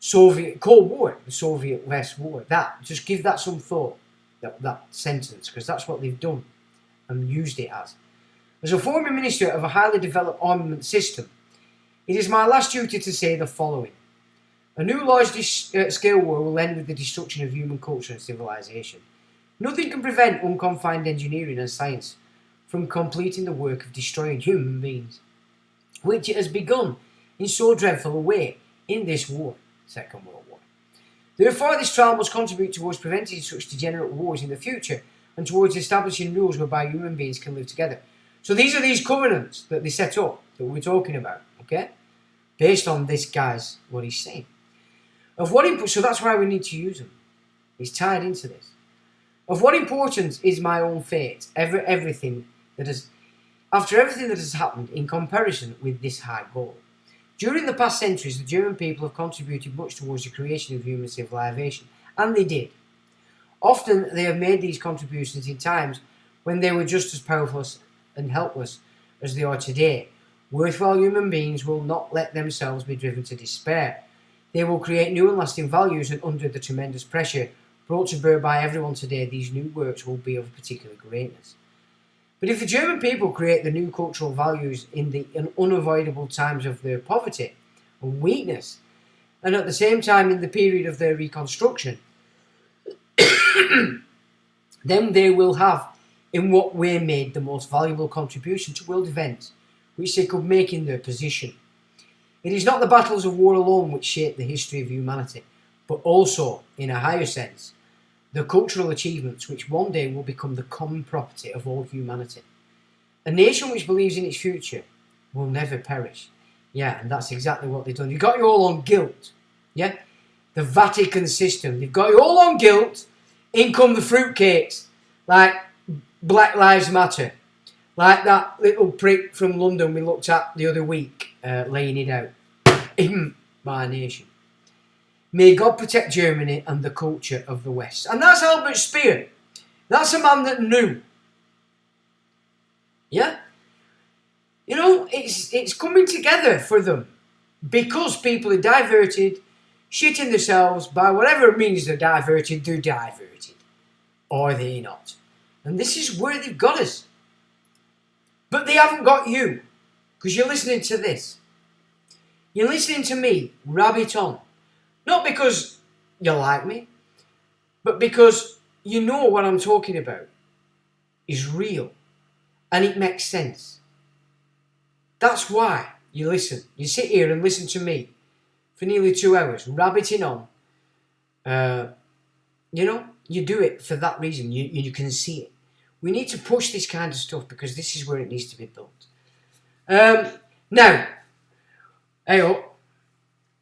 Soviet Cold War, the Soviet West War. Just give that some thought, that sentence, because that's what they've done. and used it as. As a former minister of a highly developed armament system, it is my last duty to say the following. A new large-scale war will end with the destruction of human culture and civilization. Nothing can prevent unconfined engineering and science from completing the work of destroying human beings, which it has begun in so dreadful a way in this war, Second World War. Therefore, this trial must contribute towards preventing such degenerate wars in the future and towards establishing rules whereby human beings can live together. So these are these covenants that they set up that we're talking about, okay? Based on this guy's, what he's saying. So that's why we need to use them. He's tied into this. Of what importance is my own fate, after everything that has happened in comparison with this high goal? During the past centuries, the German people have contributed much towards the creation of human civilization, and they did. Often they have made these contributions in times when they were just as powerful and helpless as they are today. Worthwhile human beings will not let themselves be driven to despair. They will create new and lasting values, and under the tremendous pressure brought to bear by everyone today, these new works will be of particular greatness. But if the German people create the new cultural values in the unavoidable times of their poverty and weakness, and at the same time in the period of their reconstruction, then they will have in what way made the most valuable contribution to world events which they could make in their position. It is not the battles of war alone which shape the history of humanity, but also, in a higher sense, the cultural achievements which one day will become the common property of all humanity. A nation which believes in its future will never perish. Yeah, and that's exactly what they've done. You've got you all on guilt. Yeah? The Vatican system. They've got you all on guilt. In come the fruitcakes. Like Black Lives Matter. Like that little prick from London we looked at the other week, laying it out. My nation. May God protect Germany and the culture of the West. And that's Albert Speer. That's a man that knew. Yeah? You know, it's coming together for them. Because people are diverted, shitting themselves by whatever means they're diverted. Or they're not. And this is where they've got us. But they haven't got you. Because you're listening to this. You're listening to me rabbit on. Not because you like me, but because you know what I'm talking about is real and it makes sense. That's why you listen. You sit here and listen to me for nearly 2 hours, rabbiting on. You know, you do it for that reason. You can see it. We need to push this kind of stuff because this is where it needs to be built. Now, hey up.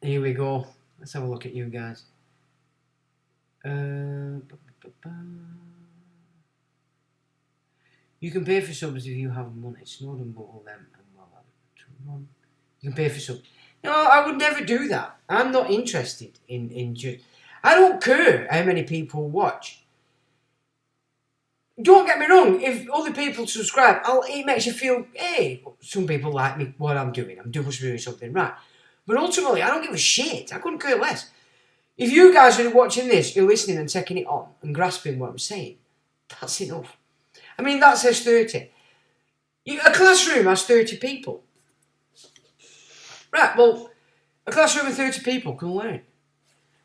Here we go. Let's have a look at you guys. You can pay for subs if you have money. Snowden bought them and well, you can pay for subs. No, I would never do that. I'm not interested in just. I don't care how many people watch. Don't get me wrong. If other people subscribe, it makes you feel, hey, some people like me, what I'm doing. I'm doing something right. But ultimately, I don't give a shit. I couldn't care less. If you guys are watching this, you're listening and taking it on and grasping what I'm saying, that's enough. I mean, that says 30. A classroom has 30 people. Right, well, a classroom of 30 people can learn.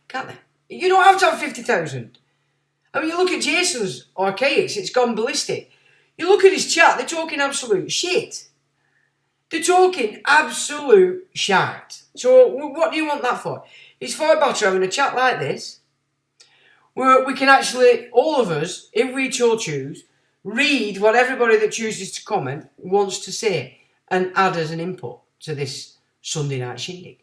Can't they? You don't have to have 50,000. I mean, you look at Jason's Archaics, it's gone ballistic. You look at his chat, they're talking absolute shit. They're talking absolute shite. So what do you want that for? It's far better having a chat like this, where we can actually, all of us, if we so choose, read what everybody that chooses to comment wants to say and add as an input to this Sunday night shindig.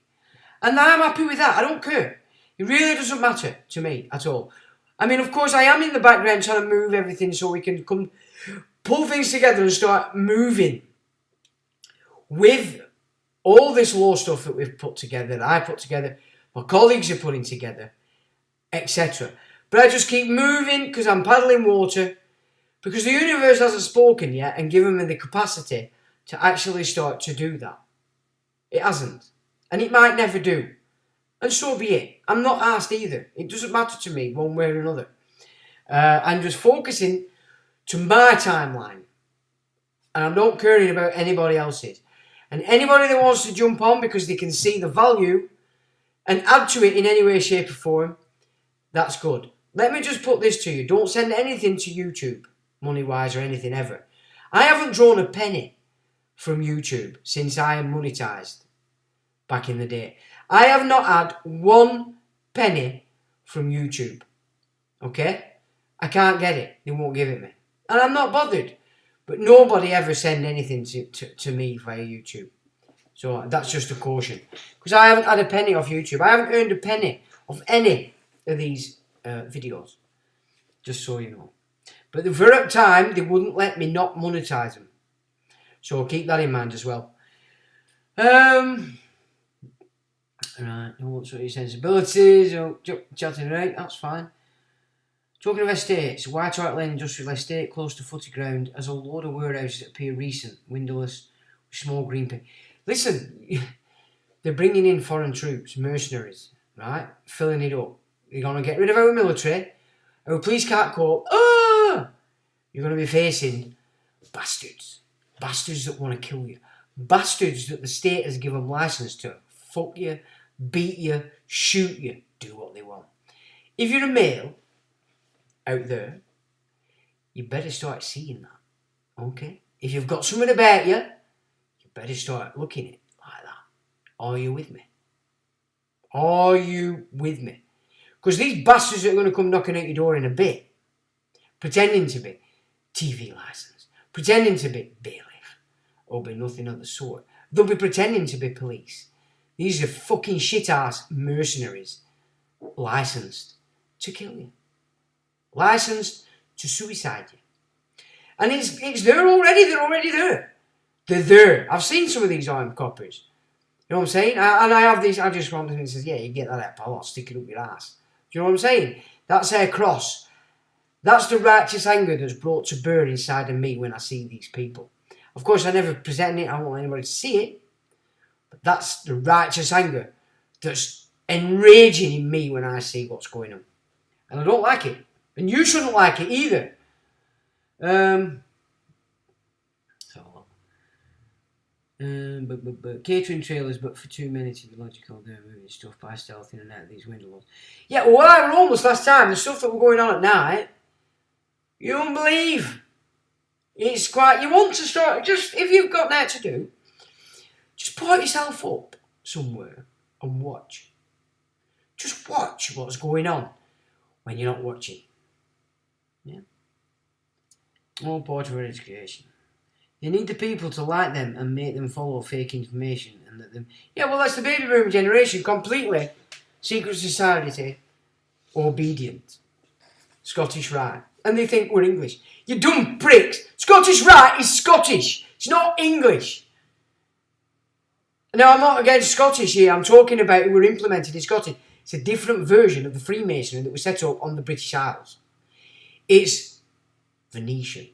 And I'm happy with that. I don't care. It really doesn't matter to me at all. I mean, of course, I am in the background trying to move everything so we can pull things together and start moving with all this law stuff that we've put together, that I put together, my colleagues are putting together, etc. But I just keep moving because I'm paddling water, because the universe hasn't spoken yet and given me the capacity to actually start to do that. It hasn't. And it might never do. And so be it. I'm not asked either. It doesn't matter to me one way or another. I'm just focusing to my timeline. And I'm not caring about anybody else's. And anybody that wants to jump on because they can see the value and add to it in any way, shape or form, that's good. Let me just put this to you. Don't send anything to YouTube, money-wise or anything ever. I haven't drawn a penny from YouTube since I am monetized back in the day. I have not had 1 penny from YouTube. Okay? I can't get it. They won't give it me. And I'm not bothered. But nobody ever send anything to me via YouTube. So that's just a caution. Because I haven't had a penny off YouTube. I haven't earned a penny of any of these videos. Just so you know. But for a time, they wouldn't let me not monetize them. So keep that in mind as well. Right, what's your sensibilities? Chatting right, that's fine. Talking of estates, White Hart Lane industrial estate close to footy ground has a load of warehouses that appear recent, windowless, with small green paint. Listen, they're bringing in foreign troops, mercenaries, right? Filling it up. They're going to get rid of our military. Our police can't cope. You're going to be facing bastards. Bastards that want to kill you. Bastards that the state has given licence to. Fuck you, beat you, shoot you, do what they want. If you're a male out there, you better start seeing that, okay? If you've got something about you, you better start looking at it like that. Are you with me? Are you with me? Because these bastards that are going to come knocking at your door in a bit, pretending to be TV licence, pretending to be bailiff, or be nothing of the sort. They'll be pretending to be police. These are fucking shit-ass mercenaries, licensed to kill you. Licensed to suicide you. And it's there already, they're already there. They're there. I've seen some of these armed coppers. You know what I'm saying? And I have these, I just want and says, yeah, you get that out, pal, I'll stick it up your ass. Do you know what I'm saying? That's their cross. That's the righteous anger that's brought to bear inside of me when I see these people. Of course, I never present it, I don't want anybody to see it. But that's the righteous anger that's enraging in me when I see what's going on. And I don't like it. And you shouldn't like it either. But catering trailers, but for 2 minutes it'd be logical. They're moving stuff by stealth in and out of these windows. Yeah, well, I were almost last time. The stuff that were going on at night, you won't believe. It's quite. You want to start. Just if you've got that to do, just put yourself up somewhere and watch. Just watch what's going on when you're not watching. Yeah. All part of education. You need the people to like them and make them follow fake information and let them. Yeah, well, that's the baby boomer generation, completely secret society, obedient, Scottish Rite, and they think we're English. You dumb pricks! Scottish Rite is Scottish. It's not English. Now, I'm not against Scottish here. I'm talking about it were implemented in Scotland. It's a different version of the Freemasonry that was set up on the British Isles. It's Venetian.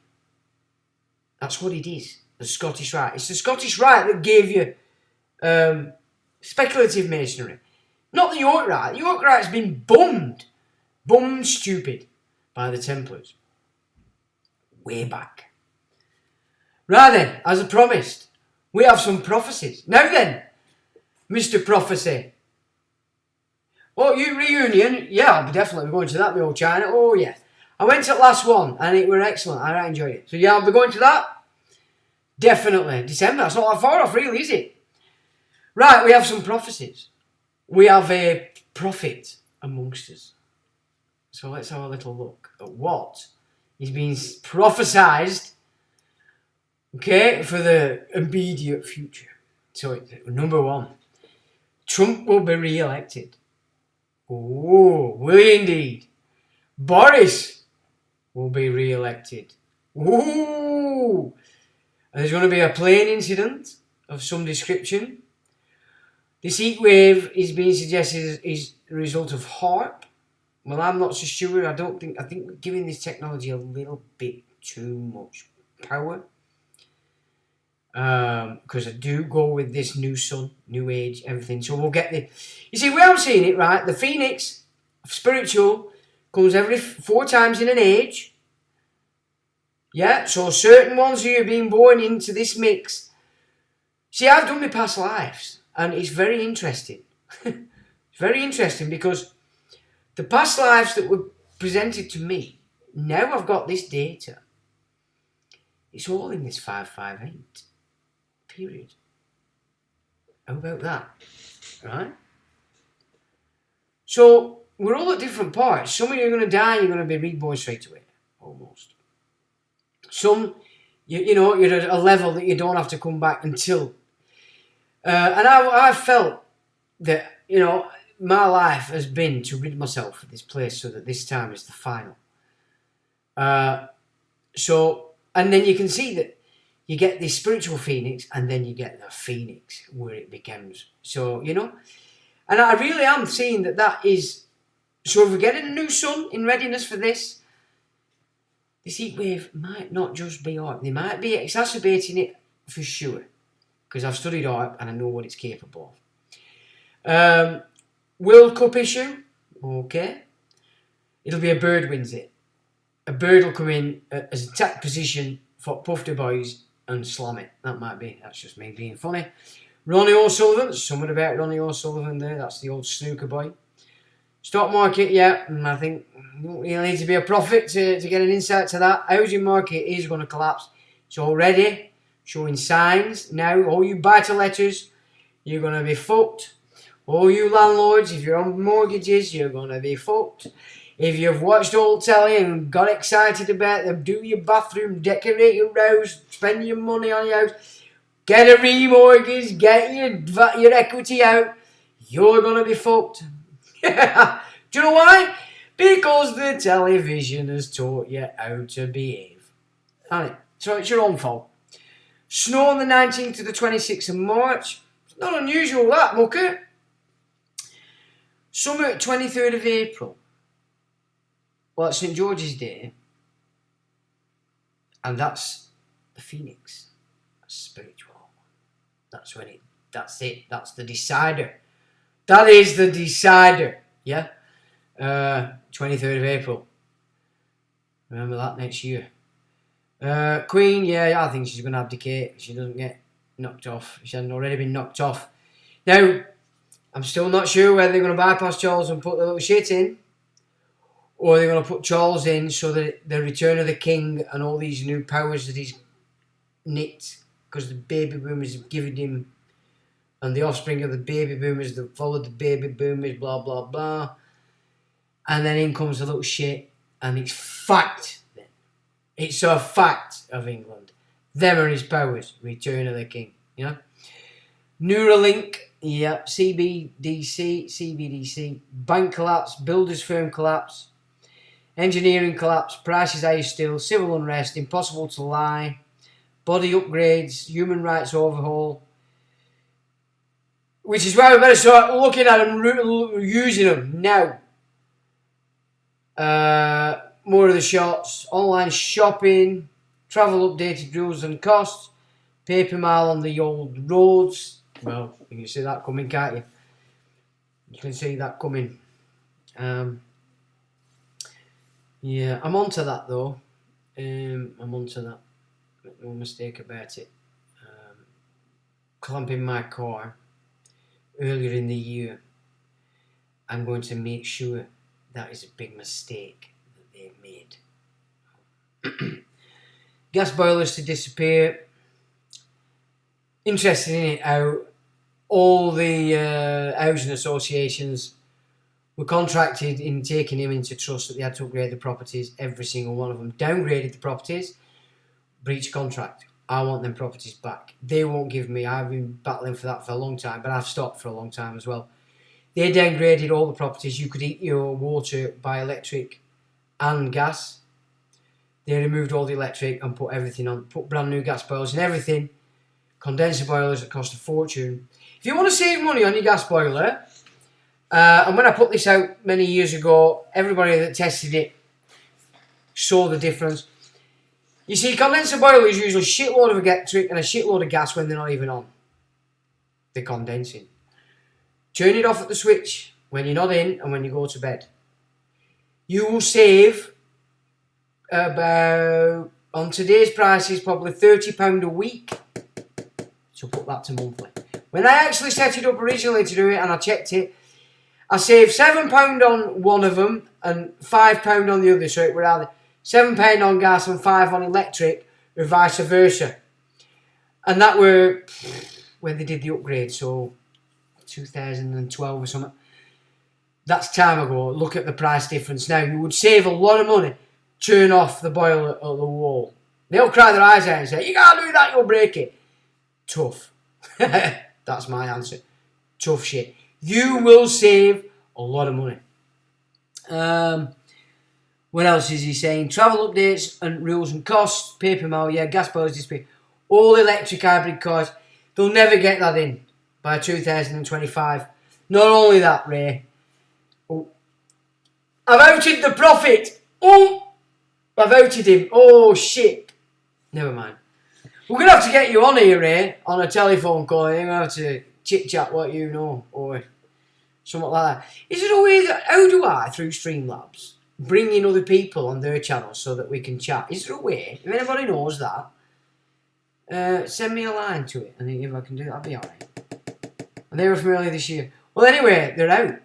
That's what it is. The Scottish Rite. It's the Scottish Rite that gave you speculative masonry. Not the York Rite. The York Rite's been bummed. Bummed stupid by the Templars. Way back. Right then, as I promised, we have some prophecies. Now then, Mr. Prophecy. Oh, you reunion? Yeah, I'll be definitely going to that, my old China. Oh, yeah. I went to the last one, and it were excellent. I enjoyed it. So, yeah, I'll be going to that. Definitely. December, that's not that far off, really, is it? Right, we have some prophecies. We have a prophet amongst us. So, let's have a little look at what is being prophesized, okay, for the immediate future. So, number one, Trump will be re-elected. Oh, will he indeed? Boris will be re-elected. Ooh! And there's going to be a plane incident of some description. This heat wave is being suggested is the result of HARP. Well, I'm not so sure. I think we're giving this technology a little bit too much power. Because I do go with this new sun, new age, everything. So we'll get the... You see, where I'm seeing it, right? The phoenix, spiritual, comes every 4 times in an age. Yeah, so certain ones who have been born into this mix. See, I've done my past lives, and it's very interesting. It's very interesting because the past lives that were presented to me, now I've got this data. It's all in this 558 period. How about that? Right? So, we're all at different parts. Some of you are going to die and you're going to be reborn straight away. Almost. Some, you know, you're at a level that you don't have to come back until. And I felt that, you know, my life has been to rid myself of this place so that this time is the final. And then you can see that you get this spiritual phoenix and then you get the phoenix where it becomes. So, you know, and I really am seeing that is. So if we're getting a new sun in readiness for this heat wave might not just be art. They might be exacerbating it for sure. Because I've studied art and I know what it's capable of. World Cup issue. Okay. It'll be a bird wins it. A bird will come in as attack position for Puff the boys and slam it. That's just me being funny. Ronnie O'Sullivan. Something about Ronnie O'Sullivan there. That's the old snooker boy. Stock market, yeah, I think you need to be a prophet to get an insight to that. Housing market is going to collapse. It's already showing signs. Now, all you buy-to-letters, you're going to be fucked. All you landlords, if you're on mortgages, you're going to be fucked. If you've watched old telly and got excited about them, do your bathroom, decorate your house, spend your money on your house, get a remortgage, get your equity out, you're going to be fucked. Do you know why? Because the television has taught you how to behave. So it's your own fault. Snow on the 19th to the 26th of March. It's not unusual that, mucker. Summer 23rd of April. Well, it's St. George's Day. And that's the Phoenix. That's spiritual. That's it. That's the decider. That is the decider, yeah? 23rd of April. Remember that next year. Queen, yeah, I think she's going to abdicate. She doesn't get knocked off. She hasn't already been knocked off. Now, I'm still not sure whether they're going to bypass Charles and put the little shit in, or they're going to put Charles in so that the return of the king and all these new powers that he's knit, because the baby boomers have given him, and the offspring of the baby boomers that followed the baby boomers, blah, blah, blah. And then in comes the little shit, and it's fact. It's a fact of England. Them are his powers. Return of the king, you know. Neuralink, yeah, CBDC, bank collapse, builders firm collapse, engineering collapse, prices higher still, civil unrest, impossible to lie, body upgrades, human rights overhaul. Which is why we better start looking at them, using them now. More of the shots, online shopping, travel updated rules and costs, paper mile on the old roads. Well, you can see that coming, can't you? You can see that coming. Yeah, I'm onto that though. I'm onto that. Make no mistake about it. Clamping my car earlier in the year. I'm going to make sure that is a big mistake that they've made. Gas boilers to disappear. Interested in it how all the housing associations were contracted in taking him into trust that they had to upgrade the properties. Every single one of them downgraded the properties, breached contract. I want them properties back. They won't give me. I've been battling for that for a long time, but I've stopped for a long time as well. They downgraded all the properties. You could heat your water by electric and gas. They removed all the electric and put everything on. Put brand new gas boilers and everything. Condenser boilers that cost a fortune. If you want to save money on your gas boiler, and when I put this out many years ago, everybody that tested it saw the difference. You see, condenser boilers use a shitload of electric and a shitload of gas when they're not even on. They're condensing. Turn it off at the switch when you're not in and when you go to bed. You will save about on today's prices, probably £30 a week. So put that to monthly. When I actually set it up originally to do it, and I checked it, I saved £7 on one of them and £5 on the other. So it were either £7 on gas and £5 on electric, or vice versa. And that were when they did the upgrade, so 2012 or something. That's time ago. Look at the price difference now. You would save a lot of money. Turn off the boiler at the wall. They'll cry their eyes out and say, you can't do that, you'll break it. Tough. That's my answer. Tough shit. You will save a lot of money. What else is he saying? Travel updates and rules and costs. Paper mail, yeah. Gas boilers display. All electric hybrid cars. They'll never get that in by 2025. Not only that, Ray. Oh. I've outed the prophet. Oh, I've outed him. Oh, shit. Never mind. We're going to have to get you on here, Ray, on a telephone call. You're going to have to chit-chat what you know, or something like that. Is it a way that, how do I, through Streamlabs, bring in other people on their channels so that we can chat? Is there a way? If anybody knows that, send me a line to it. I think if I can do that, I'll be alright. And they were from earlier this year. Well, anyway, they're out.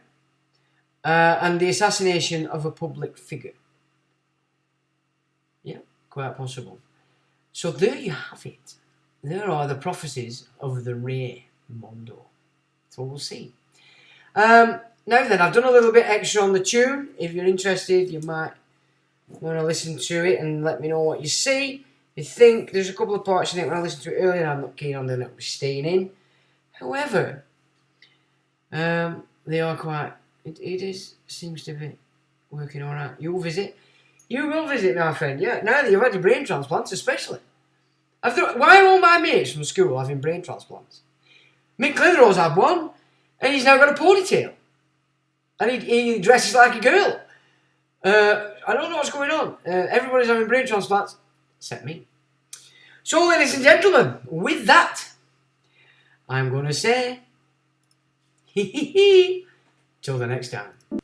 And the assassination of a public figure. Yeah, quite possible. So there you have it. There are the prophecies of the Ray Mondo. So we'll see. Now then, I've done a little bit extra on the tune. If you're interested, you might want to listen to it and let me know what you see. You think there's a couple of parts in it when I listened to it earlier, I'm not keen on them staying in. However, they are quite. Seems to be working all right. You'll visit. You will visit, my friend. Yeah, now that you've had your brain transplants, especially. Why are all my mates from school having brain transplants? Mick Clitheroe's had one, and he's now got a ponytail. And he dresses like a girl. I don't know what's going on. Everybody's having brain transplants, except me. So, ladies and gentlemen, with that, I'm going to say, till the next time.